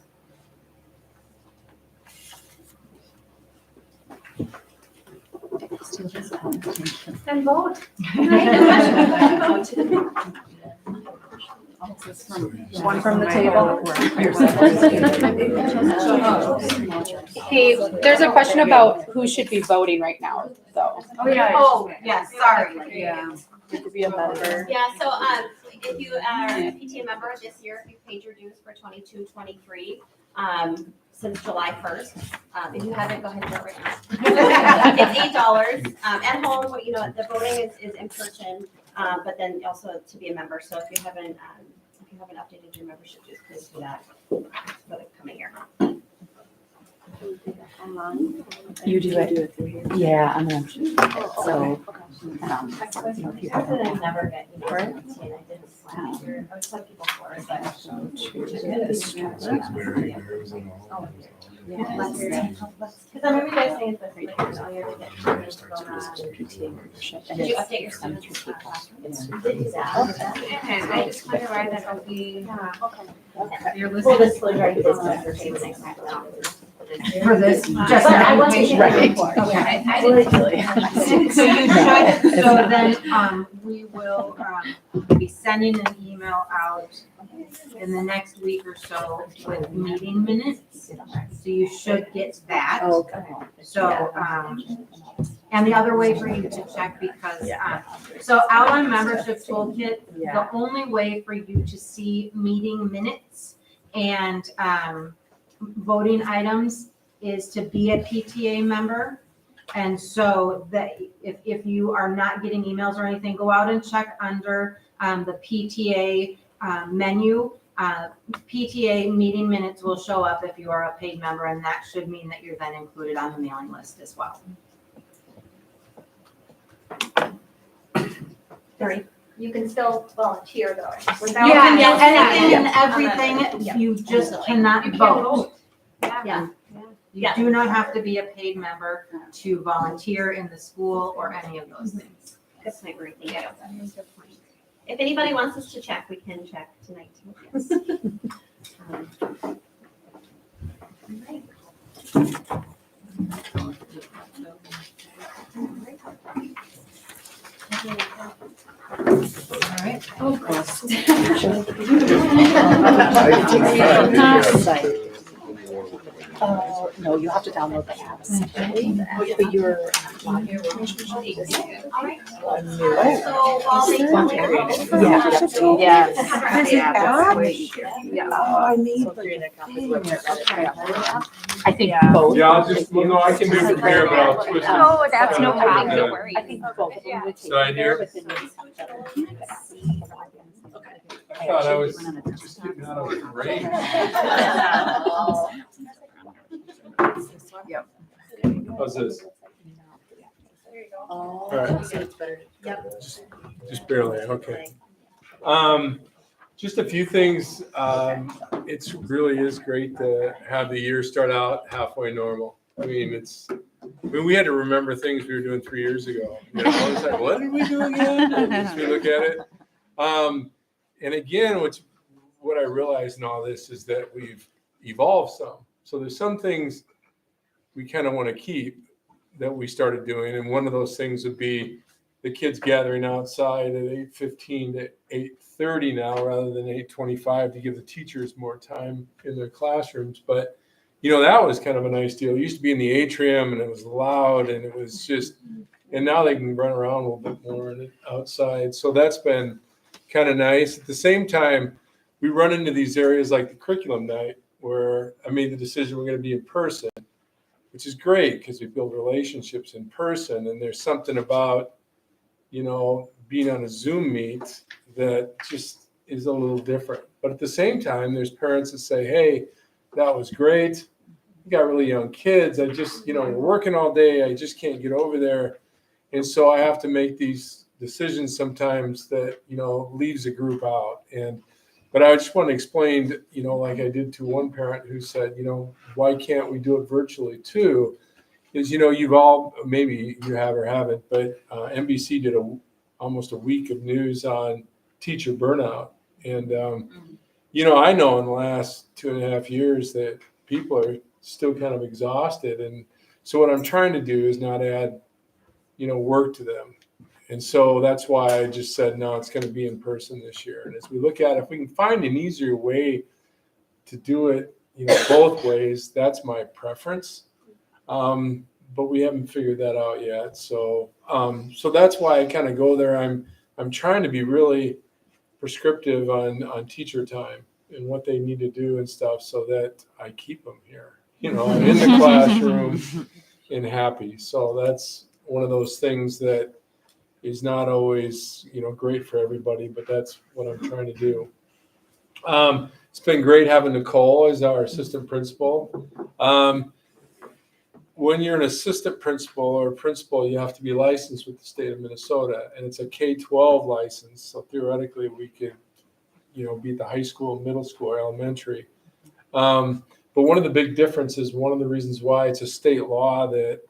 Then vote. One from the table. Hey, there's a question about who should be voting right now, though. Oh, yeah. Oh, yes, sorry. Yeah. It could be a member. Yeah, so if you are a PTA member this year, if you paid your dues for 22-23, since July 1st, if you haven't, go ahead and vote right now. It's $8 at home. You know, the voting is in person, but then also to be a member. So if you haven't updated your membership dues, please do that for the coming year. You do it. Yeah, I'm gonna. So. If you have. I never get, you know, PTA, and I didn't last year. I would tell people for it, but. Because I remember you guys saying this, like, all year to get. Did you update your students? Did you that? I just wonder why that would be. Full disclosure, I did that for saving next time. For this, just I wasn't here Right. before. Yeah, I didn't really. So you should, so then, we will, be sending an email out in the next week or so with meeting minutes. So you should get that. Okay. So, and the other way for you to check, because, so out on membership toolkit, the only way for you to see meeting minutes and, voting items is to be a PTA member. And so that if you are not getting emails or anything, go out and check under the PTA menu. PTA meeting minutes will show up if you are a paid member, and that should mean that you're then included on the mailing list as well. You can still volunteer though. Without anything and everything, you just cannot vote. Yeah. You do not have to be a paid member to volunteer in the school or any of those things. Good point, Ruth. Thank you. If anybody wants us to check, we can check tonight too. Yes. All right. No, No, you have to download the app separately, but your login information should be the same. Yes. Yeah. Way easier. Yeah. I made I think both. Yeah, I'll just, well, no, I can move it here, but I'll twist it. Oh, that's no Uh, problem. the Don't worry. I think both of them would take Side here. but then maybe some better. I thought I was just getting out of the range. Yep. How's this? Oh, Alright. so it's better. Just barely, okay. Just a few things. It's really is great to have the year start out halfway normal. I mean, we had to remember things we were doing 3 years ago. You know, it's like, what did we do again? As we look at it. And again, what I realized in all this is that we've evolved some. So there's some things we kind of want to keep that we started doing. And one of those things would be the kids gathering outside at 8:15 to 8:30 now rather than 8:25 to give the teachers more time in their classrooms. But, you know, that was kind of a nice deal. It used to be in the atrium and it was loud and it was just, and now they can run around a little bit more outside. So that's been kind of nice. At the same time, we run into these areas like the curriculum night where I made the decision we're going to be in person, which is great because we build relationships in person. And there's something about, you know, being on a Zoom meet that just is a little different. But at the same time, there's parents that say, hey, that was great. You got really young kids. I just, you know, we're working all day. I just can't get over there. And so I have to make these decisions sometimes that, you know, leaves a group out. But I just want to explain, you know, like I did to one parent who said, you know, why can't we do it virtually too? Is, you know, you've all, maybe you have or haven't, but NBC did almost a week of news on teacher burnout. And, you know, I know in the last 2.5 years that people are still kind of exhausted. And so what I'm trying to do is not add, you know, work to them. And so that's why I just said, no, it's going to be in person this year. And as we look at it, if we can find an easier way to do it, you know, both ways, that's my preference. But we haven't figured that out yet. So that's why I kind of go there. I'm trying to be really prescriptive on teacher time and what they need to do and stuff so that I keep them here, you know, in the classroom and happy. So that's one of those things that is not always, you know, great for everybody, but that's what I'm trying to do. It's been great having Nicole as our assistant principal. When you're an assistant principal or principal, you have to be licensed with the state of Minnesota, and it's a K-12 license. So theoretically, we could, you know, be at the high school, middle school, or elementary. But one of the big differences, one of the reasons why it's a state law that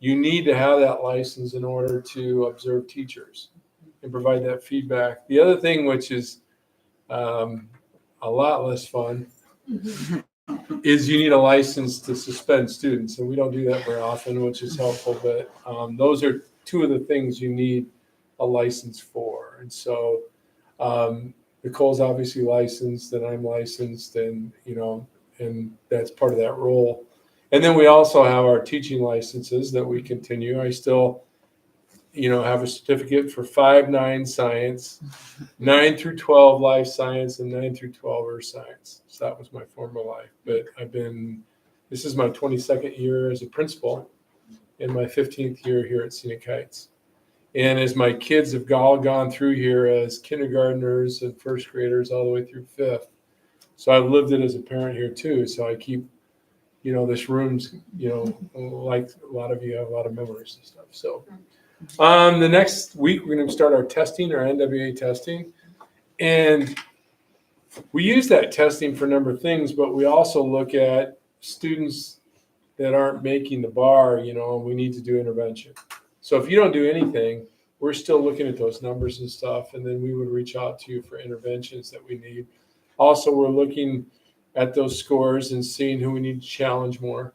you need to have that license in order to observe teachers and provide that feedback. The other thing, which is a lot less fun, is you need a license to suspend students. And we don't do that very often, which is helpful. But those are two of the things you need a license for. And so Nicole's obviously licensed and I'm licensed and, you know, and that's part of that role. And then we also have our teaching licenses that we continue. I still, you know, have a certificate for 5-9 science, 9 through 12 life science, and 9 through 12 earth science. So that was my former life. But this is my 22nd year as a principal and my 15th year here at Scenic Heights. And as my kids have all gone through here as kindergartners and first graders all the way through 5th. So I've lived it as a parent here too. So I keep, you know, this room's, you know, like a lot of you have a lot of memories and stuff. So the next week, we're going to start our testing, our NWA testing. And we use that testing for a number of things, but we also look at students that aren't making the bar, you know, and we need to do intervention. So if you don't do anything, we're still looking at those numbers and stuff, and then we would reach out to you for interventions that we need. Also, we're looking at those scores and seeing who we need to challenge more.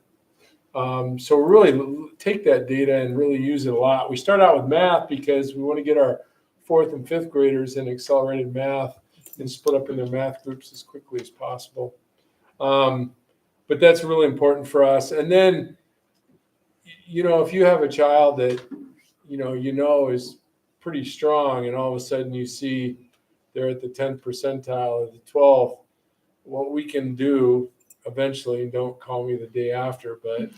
So really take that data and really use it a lot. We start out with math because we want to get our 4th and 5th graders in accelerated math and split up in their math groups as quickly as possible. But but that's really important for us. And then, if you have a child that, is pretty strong and all of a sudden you see they're at the 10th percentile or the 12th, what we can do eventually, don't call me the day after, but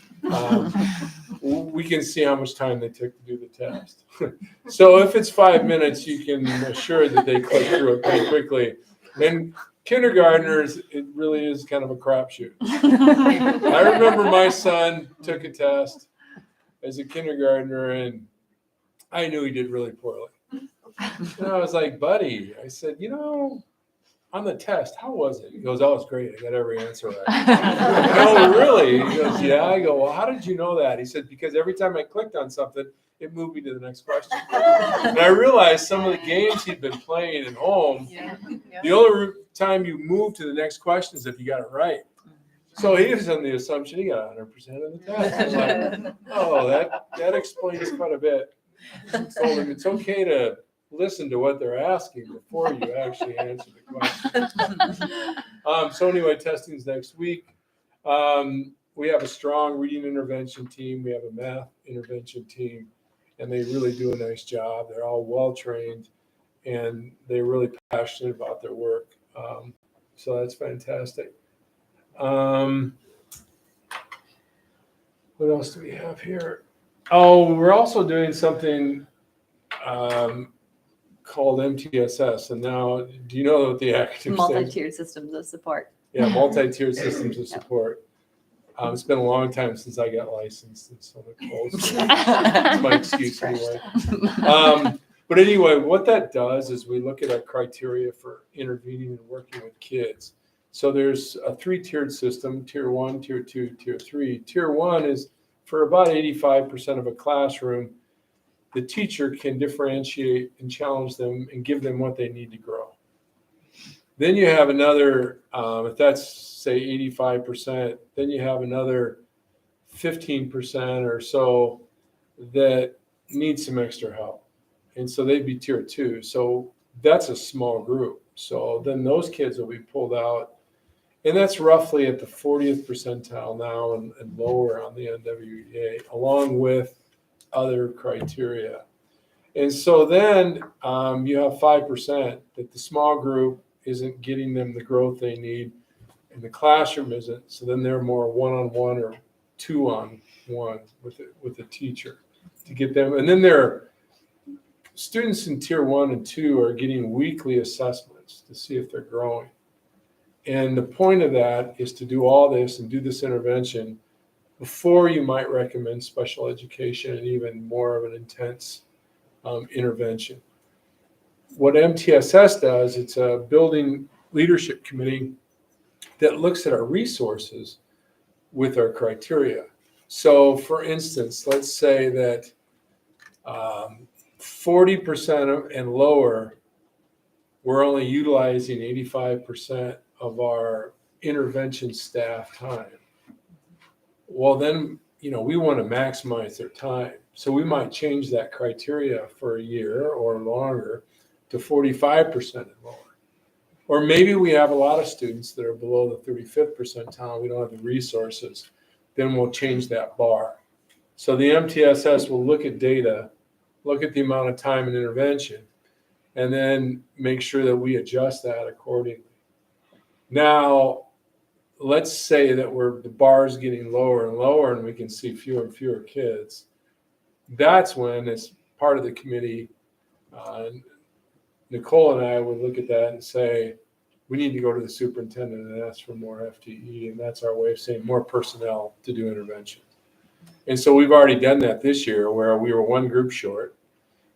we can see how much time they took to do the test. So if it's 5 minutes, you can assure that they click through it pretty quickly. And kindergartners, it really is kind of a crapshoot. I remember my son took a test as a kindergartner, and I knew he did really poorly. And I was like, buddy, I said, on the test, how was it? He goes, oh, it was great. I got every answer right. No, really? He goes, yeah. I go, well, how did you know that? He said, because every time I clicked on something, it moved me to the next question. And I realized some of the games he'd been playing at home, the only time you move to the next question is if you got it right. So he was on the assumption he got 100% of the test. I'm like, oh, that explains quite a bit. I told him it's okay to listen to what they're asking before you actually answer the question. So anyway, testing's next week. We have a strong reading intervention team. We have a math intervention team, and they really do a nice job. They're all well-trained, and they're really passionate about their work. So that's fantastic. What else do we have here? Oh, we're also doing something called MTSS. And now, do you know what the acronym stands? Multi-tiered systems of support. Yeah, multi-tiered systems of support. It's been a long time since I got licensed, and so that's my excuse anyway. But anyway, what that does is we look at our criteria for intervening and working with kids. So there's a 3-tiered system: Tier 1, Tier 2, Tier 3. Tier 1 is for about 85% of a classroom. The teacher can differentiate and challenge them and give them what they need to grow. Then you have another, if that's say 85%, then you have another 15% or so that need some extra help. And so they'd be Tier 2. So that's a small group. So then those kids will be pulled out. And that's roughly at the 40th percentile now and lower on the NWEA, along with other criteria. And so then you have 5% that the small group isn't getting them the growth they need, and the classroom isn't. So then they're more one-on-one or two-on-one with a teacher to get them. And then there are students in Tier 1 and 2 are getting weekly assessments to see if they're growing. And the point of that is to do all this and do this intervention before you might recommend special education and even more of an intense intervention. What MTSS does, it's a building leadership committee that looks at our resources with our criteria. So for instance, let's say that 40% and lower, we're only utilizing 85% of our intervention staff time. Well, then, we want to maximize their time. So we might change that criteria for a year or longer to 45% and lower. Or maybe we have a lot of students that are below the 35th percentile. We don't have the resources. Then we'll change that bar. So the MTSS will look at data, look at the amount of time and intervention, and then make sure that we adjust that accordingly. Now, let's say that the bar is getting lower and lower and we can see fewer and fewer kids. That's when, as part of the committee, Nicole and I would look at that and say, we need to go to the superintendent and ask for more FTE. And that's our way of saying more personnel to do intervention. And so we've already done that this year, where we were one group short.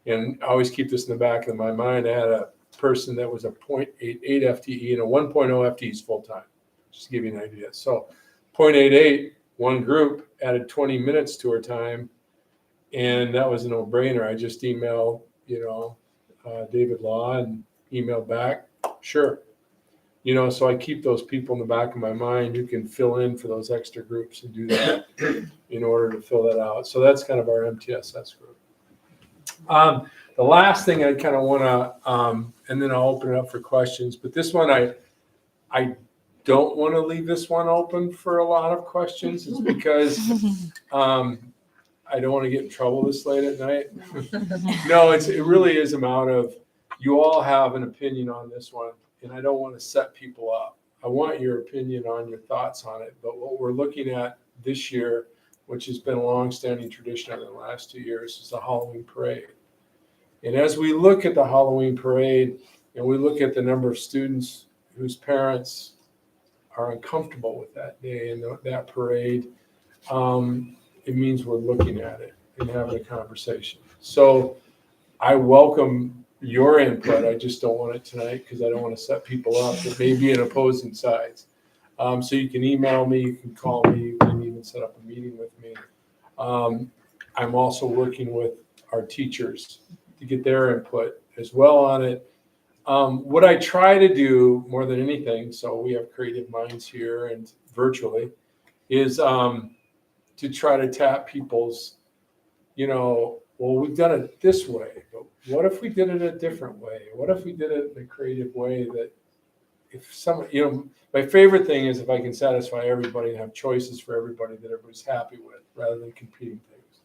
And I always keep this in the back of my mind. I had a person that was a 0.88 FTE and a 1.0 FTE is full time. Just to give you an idea. So 0.88, one group added 20 minutes to her time. And that was a no-brainer. I just emailed, David Law and emailed back, sure. So I keep those people in the back of my mind who can fill in for those extra groups and do that in order to fill that out. So that's kind of our MTSS group. The last thing I kind of want to, and then I'll open it up for questions, but this one I don't want to leave this one open for a lot of questions is because I don't want to get in trouble this late at night. No, it really is a matter of you all have an opinion on this one, and I don't want to set people up. I want your opinion on your thoughts on it, but what we're looking at this year, which has been a long-standing tradition over the last 2 years, is the Halloween parade. And as we look at the Halloween parade and we look at the number of students whose parents are uncomfortable with that day and that parade, it means we're looking at it and having a conversation. So I welcome your input. I just don't want it tonight because I don't want to set people up that may be in opposing sides. So you can email me, you can call me, you can even set up a meeting with me. I'm also working with our teachers to get their input as well on it. What I try to do more than anything, so we have creative minds here and virtually, is to try to tap people's, well, we've done it this way, but what if we did it a different way? What if we did it in a creative way that if some, my favorite thing is if I can satisfy everybody and have choices for everybody that everybody's happy with rather than competing things.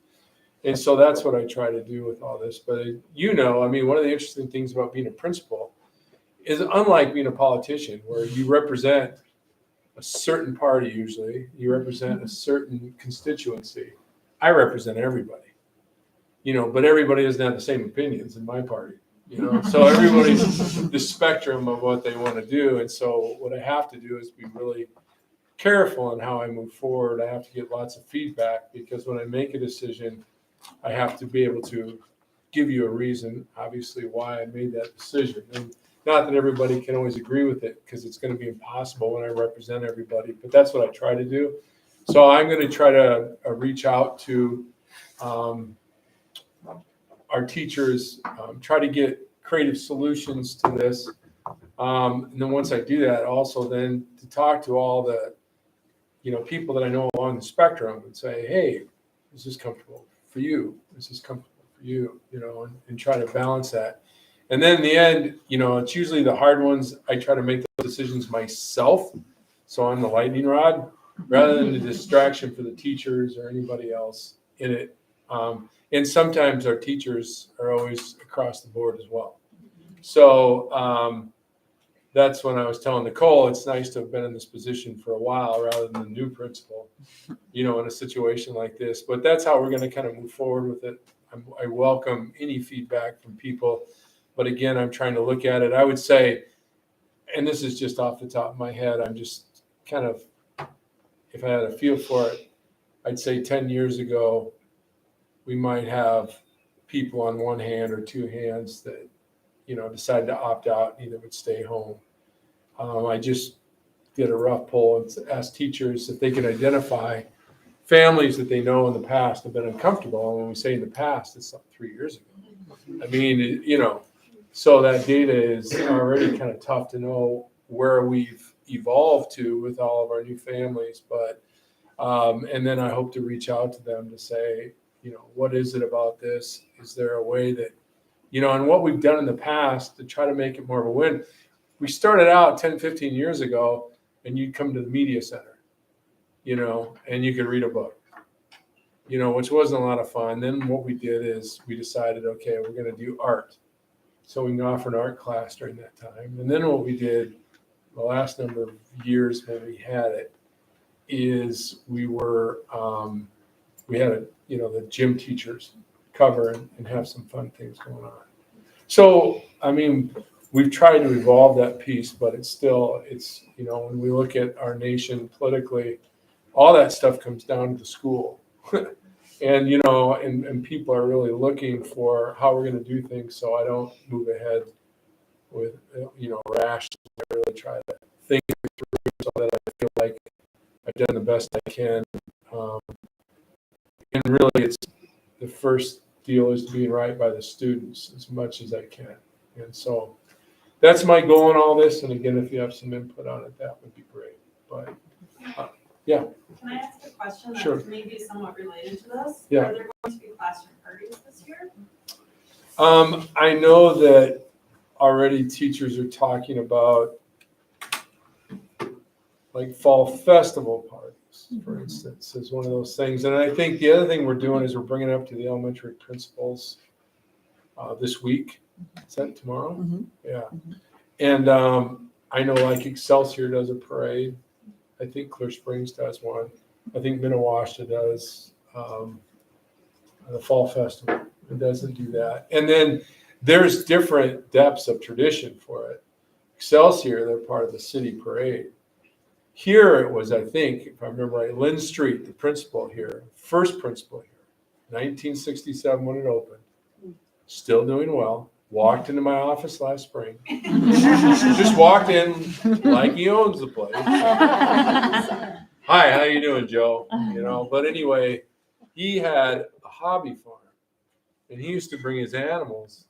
And so that's what I try to do with all this. But one of the interesting things about being a principal is unlike being a politician where you represent a certain party usually, you represent a certain constituency. I represent everybody. But everybody doesn't have the same opinions in my party, so everybody's the spectrum of what they want to do. And so what I have to do is be really careful in how I move forward. I have to get lots of feedback because when I make a decision, I have to be able to give you a reason, obviously, why I made that decision. And not that everybody can always agree with it because it's going to be impossible when I represent everybody, but that's what I try to do. So I'm going to try to reach out to our teachers, try to get creative solutions to this. And then once I do that, also then to talk to all the, people that I know along the spectrum and say, hey, is this comfortable for you? Is this comfortable for you? And try to balance that. And then in the end, it's usually the hard ones. I try to make those decisions myself. So I'm the lightning rod rather than the distraction for the teachers or anybody else in it. And sometimes our teachers are always across the board as well. So that's when I was telling Nicole, it's nice to have been in this position for a while rather than the new principal, in a situation like this. But that's how we're going to kind of move forward with it. I welcome any feedback from people. But again, I'm trying to look at it. I would say, and this is just off the top of my head, I'm just kind of, if I had a feel for it, I'd say 10 years ago, we might have people on one hand or two hands that, decided to opt out and either would stay home. I just did a rough poll and asked teachers if they could identify families that they know in the past have been uncomfortable. And when we say in the past, it's like 3 years ago. So that data is already kind of tough to know where we've evolved to with all of our new families. But, and then I hope to reach out to them to say, what is it about this? Is there a way that, and what we've done in the past to try to make it more of a win. We started out 10, 15 years ago and you'd come to the media center, and you could read a book, which wasn't a lot of fun. Then what we did is we decided, okay, we're going to do art. So we can offer an art class during that time. And then what we did the last number of years when we had it is we had the gym teachers cover and have some fun things going on. So, we've tried to evolve that piece, but it's when we look at our nation politically, all that stuff comes down to the school. And, and people are really looking for how we're going to do things. So I don't move ahead with, rash. I really try to think through so that I feel like I've done the best I can. And really it's the first deal is being right by the students as much as I can. And so that's my goal in all this. And again, if you have some input on it, that would be great. But yeah. Can I ask a question Sure. that's maybe somewhat related to this? Yeah. Are there going to be classroom parties this year? I know that already teachers are talking about like fall festival parties, for instance, is one of those things. And I think the other thing we're doing is we're bringing it up to the elementary principals this week. Is that tomorrow? Yeah. And I know like Excelsior does a parade. I think Clear Springs does one. I think Minnewaska does the fall festival. It doesn't do that. And then there's different depths of tradition for it. Excelsior, they're part of the city parade. Here it was, I think, if I remember right, Lynn Street, the principal here, first principal here, 1967 when it opened, still doing well. Walked into my office last spring. Just walked in like he owns the place. Hi, how you doing, Joe? You know, but anyway, he had a hobby farm, and he used to bring his animals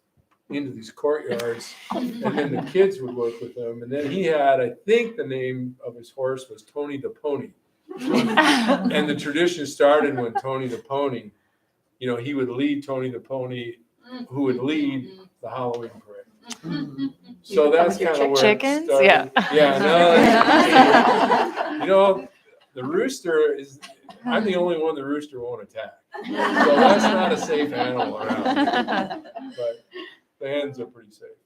into these courtyards, and then the kids would work with him. And then he had, I think the name of his horse was Tony the Pony. And the tradition started when Tony the Pony, you know, he would lead Tony the Pony, who would lead the Halloween parade. So that's kind of where chickens? it started. Yeah, no, you know, the rooster is, I'm the only one the rooster won't attack. So that's not a safe animal around. But the hens are pretty safe.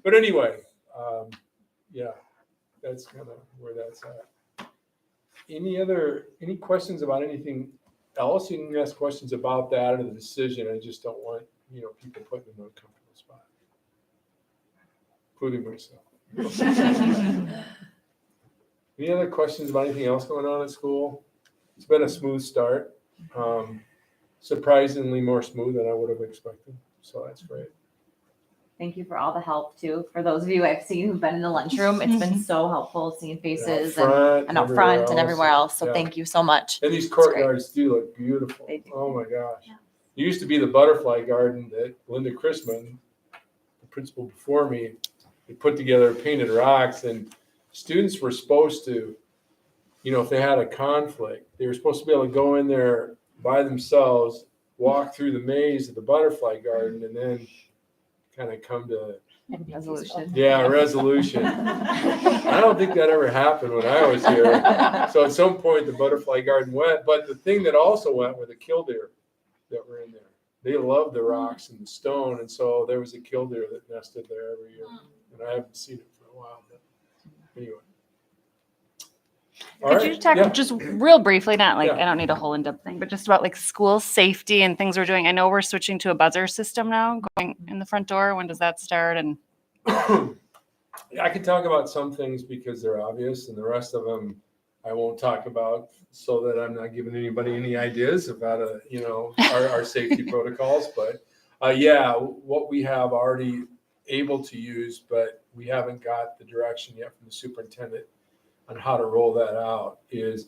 But anyway, yeah, that's kind of where that's at. Any questions about anything else? You can ask questions about that or the decision. I just don't want, you know, people put in an uncomfortable spot, including myself. Any other questions about anything else going on at school? It's been a smooth start. Surprisingly more smooth than I would have expected. So that's great. Thank you for all the help too. For those of you I've seen who've been in the lunchroom, it's been so helpful seeing faces and out front and everywhere else. So thank you so much. And these courtyards do look beautiful. Oh my gosh. It used to be the butterfly garden that Linda Chrisman, the principal before me, they put together painted rocks, and students were supposed to, you know, if they had a conflict, they were supposed to be able to go in there by themselves, walk through the maze of the butterfly garden, and then kind of come to resolution. Yeah, resolution. I don't think that ever happened when I was here. So at some point the butterfly garden went, but the thing that also went were the killdeer that were in there. They loved the rocks and the stone, and so there was a killdeer that nested there every year. And I haven't seen it for a while, but anyway. All Could right. you talk Yeah. just real briefly, not like, Yeah. I don't need a whole in-depth thing, but just about like school safety and things we're doing. I know we're switching to a buzzer system now, going in the front door. When does that start? And I can talk about some things because they're obvious, and the rest of them I won't talk about, so that I'm not giving anybody any ideas about our safety protocols. But yeah, what we have already able to use, but we haven't got the direction yet from the superintendent on how to roll that out, is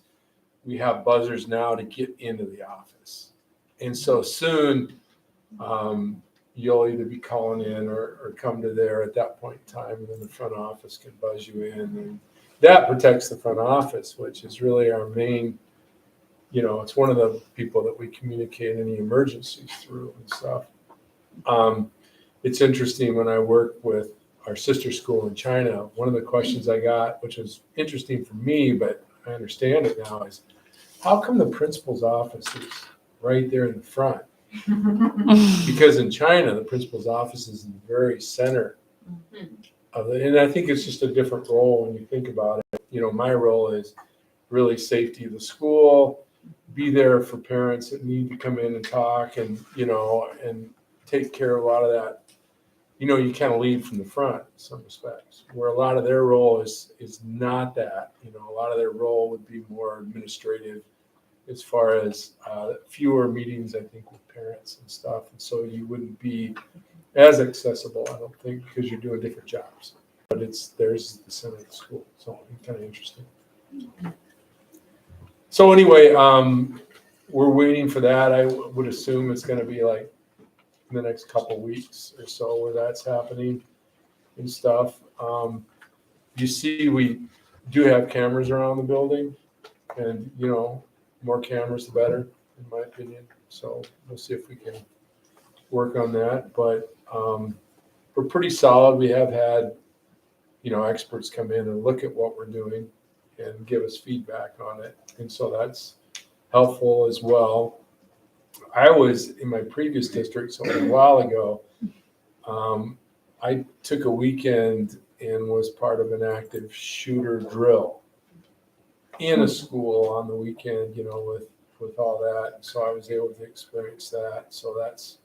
we have buzzers now to get into the office. And so soon, you'll either be calling in or come to there at that point in time, and then the front office can buzz you in. And that protects the front office, which is really our main, it's one of the people that we communicate any emergencies through and stuff. It's interesting, when I work with our sister school in China, one of the questions I got, which was interesting for me, but I understand it now, is how come the principal's office is right there in the front? Because in China, the principal's office is in the very center of it. And I think it's just a different role when you think about it. My role is really safety of the school, be there for parents that need to come in and talk, and, and take care of a lot of that. You kind of lead from the front in some respects, where a lot of their role is not that. A lot of their role would be more administrative, as far as fewer meetings, I think, with parents and stuff. And so you wouldn't be as accessible, I don't think, because you're doing different jobs. But there's the center of the school, so it's kind of interesting. So anyway, we're waiting for that. I would assume it's going to be like in the next couple weeks or so where that's happening and stuff. You see, we do have cameras around the building, and more cameras the better, in my opinion. So we'll see if we can work on that. But we're pretty solid. We have had experts come in and look at what we're doing, and give us feedback on it. And so that's helpful as well. I was in my previous district, so a while ago, I took a weekend and was part of an active shooter drill in a school on the weekend, with all that. So I was able to experience that. So that's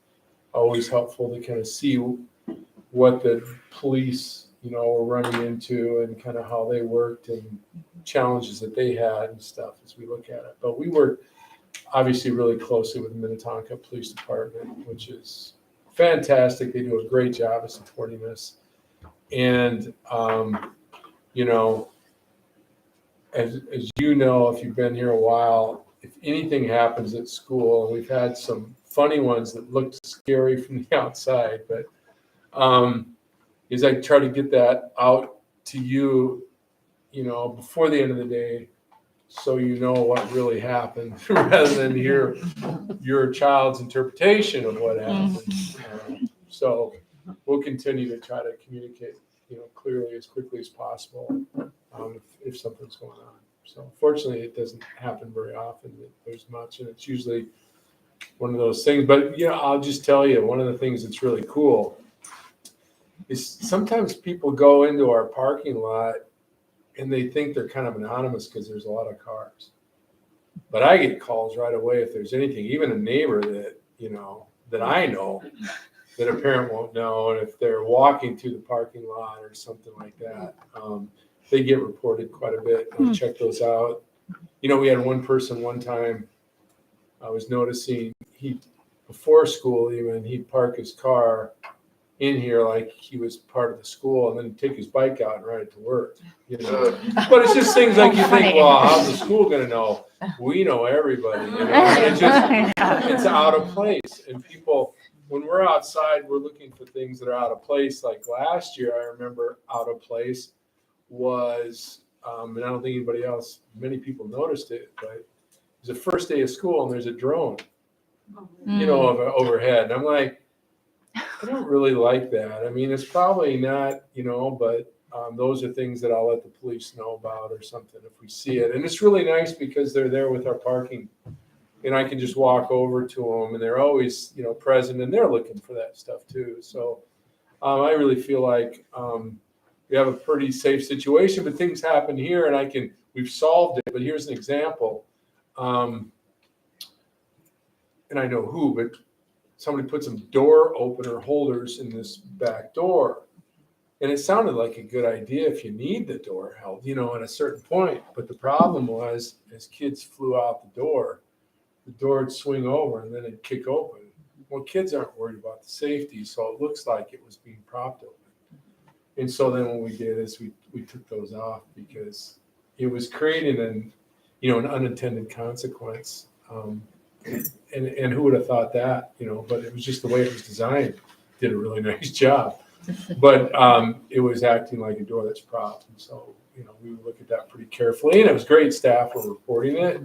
always helpful to kind of see what the police, were running into and kind of how they worked and challenges that they had and stuff as we look at it. But we work obviously really closely with the Minnetonka Police Department, which is fantastic. They do a great job of supporting us. And, as you know, if you've been here a while, if anything happens at school, and we've had some funny ones that looked scary from the outside, but is I try to get that out to you, before the end of the day, so you know what really happened, rather than hear your child's interpretation of what happened. So we'll continue to try to communicate, clearly as quickly as possible if something's going on. So fortunately, it doesn't happen very often that there's much, and it's usually one of those things. But I'll just tell you, one of the things that's really cool is sometimes people go into our parking lot and they think they're kind of anonymous because there's a lot of cars. But I get calls right away if there's anything, even a neighbor that, that I know that a parent won't know. And if they're walking through the parking lot or something like that, they get reported quite a bit. I'll check those out. We had one person one time, I was noticing before school even, he'd park his car in here like he was part of the school and then take his bike out and ride it to work. But it's just things like you think, well, how's the school going to know? We know everybody. It's out of place. And people, when we're outside, we're looking for things that are out of place. Like last year, I remember out of place was, and I don't think many people noticed it, but it was the first day of school and there's a drone, overhead. And I'm like, I don't really like that. I mean, it's probably not, but those are things that I'll let the police know about or something if we see it. And it's really nice because they're there with our parking, and I can just walk over to them, and they're always, present, and they're looking for that stuff too. So I really feel like we have a pretty safe situation, but things happen here, and we've solved it. But here's an example, and I know who, but somebody put some door opener holders in this back door. And it sounded like a good idea if you need the door held, at a certain point. But the problem was, as kids flew out the door would swing over and then it'd kick open. Well, kids aren't worried about the safety, so it looks like it was being propped open. And so then what we did is we took those off because it was creating an unintended consequence. And who would have thought that, but it was just the way it was designed. Did a really nice job. But it was acting like a door that's propped. And so, we would look at that pretty carefully. And it was great. Staff were reporting it.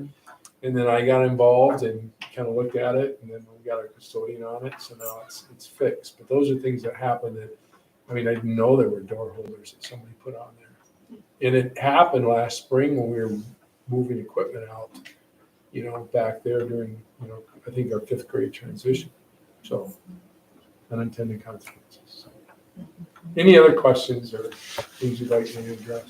And then I got involved and kind of looked at it. And then we got a custodian on it. So now it's fixed. But those are things that happen that, I didn't know there were door holders that somebody put on there. And it happened last spring when we were moving equipment out, back there during, I think our 5th grade transition. So unintended consequences. So. Any other questions or things you'd like me to address?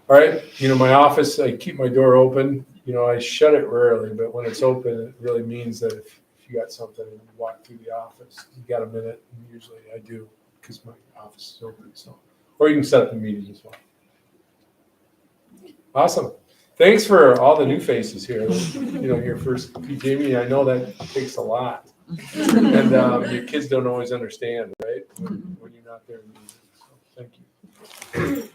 All right. My office, I keep my door open. I shut it rarely, but when it's open, it really means that if you got something and you walk through the office, you got a minute, and usually I do because my office is open. So, or you can set up a meeting as well. Awesome. Thanks for all the new faces here. Your first PTA meeting. I know that takes a lot. And your kids don't always understand, right? When you're not there in meetings. So thank you.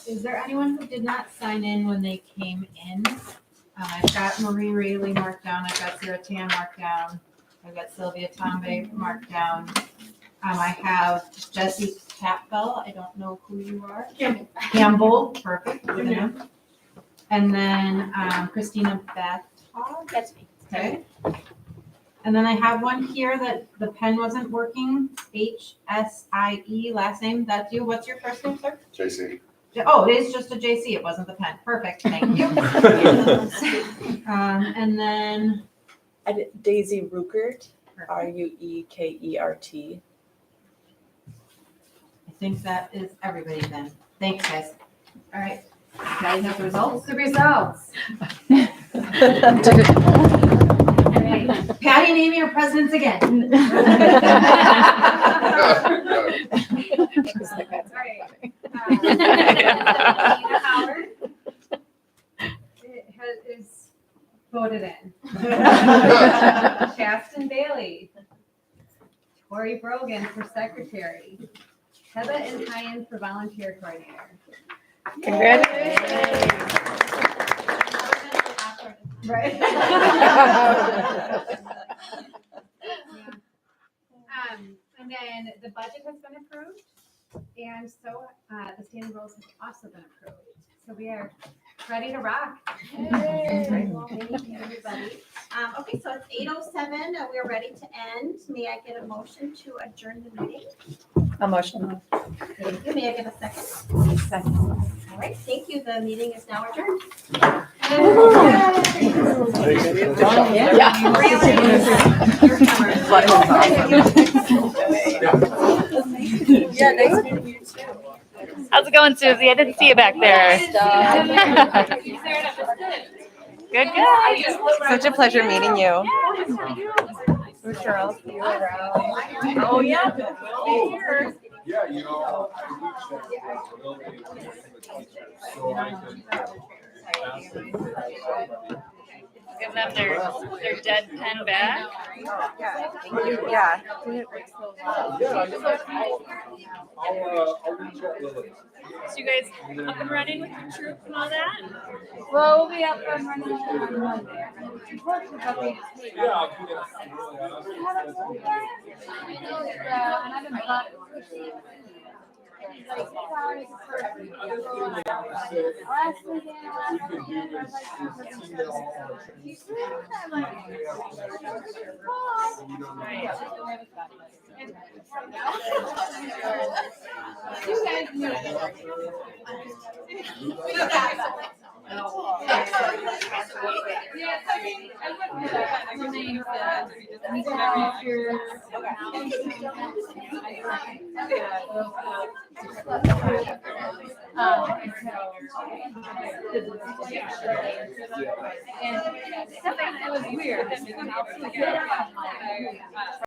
Is there anyone who did not sign in when they came in? I've got Marie Rayleigh marked down. I've got Sarah Tan marked down. I've got Sylvia Tombe marked down. I have Jesse Capbell. I don't know who you are. Campbell. Perfect. And then Christina Bathog. That's me. Okay. And then I have one here that the pen wasn't working, HSIE, last name, that's you. What's your first name, sir? JC. Oh, it is just a JC, it wasn't the pen. Perfect, thank you. And then, Daisy Ruckert, Ruekert. I think that is everybody then. Thanks, guys. All right. Now you have the results? The results. Patty and Amy are presidents again. Howard is voted in. Chaston Bailey. Tori Brogan for secretary. Heba and Hyen for volunteer coordinator. Congratulations. Right. And then the budget has been approved, and so the standing rules have also been approved. So we are ready to rock. Thank you, everybody. Okay, so it's 8:07 and we're ready to end. May I get a motion to adjourn the meeting? A motion. Thank you. May I get a second? Second. All right, thank you. The meeting is now adjourned. Yeah, nice meeting you too. How's it going, Susie? I didn't see you back there. Good, good. Such a pleasure meeting you. For sure, I'll see you around. Oh, yeah. Yeah, you know. So I can ask them. Give them their dead pen back. Yeah. I'll reach out Lily. So you guys up and running with your troop and all that? Well, we'll be up and running on Monday. Yeah, I'll do that. And I've been last weekend, you guys knew. Yes, I mean, I wouldn't have her name said. And it was weird.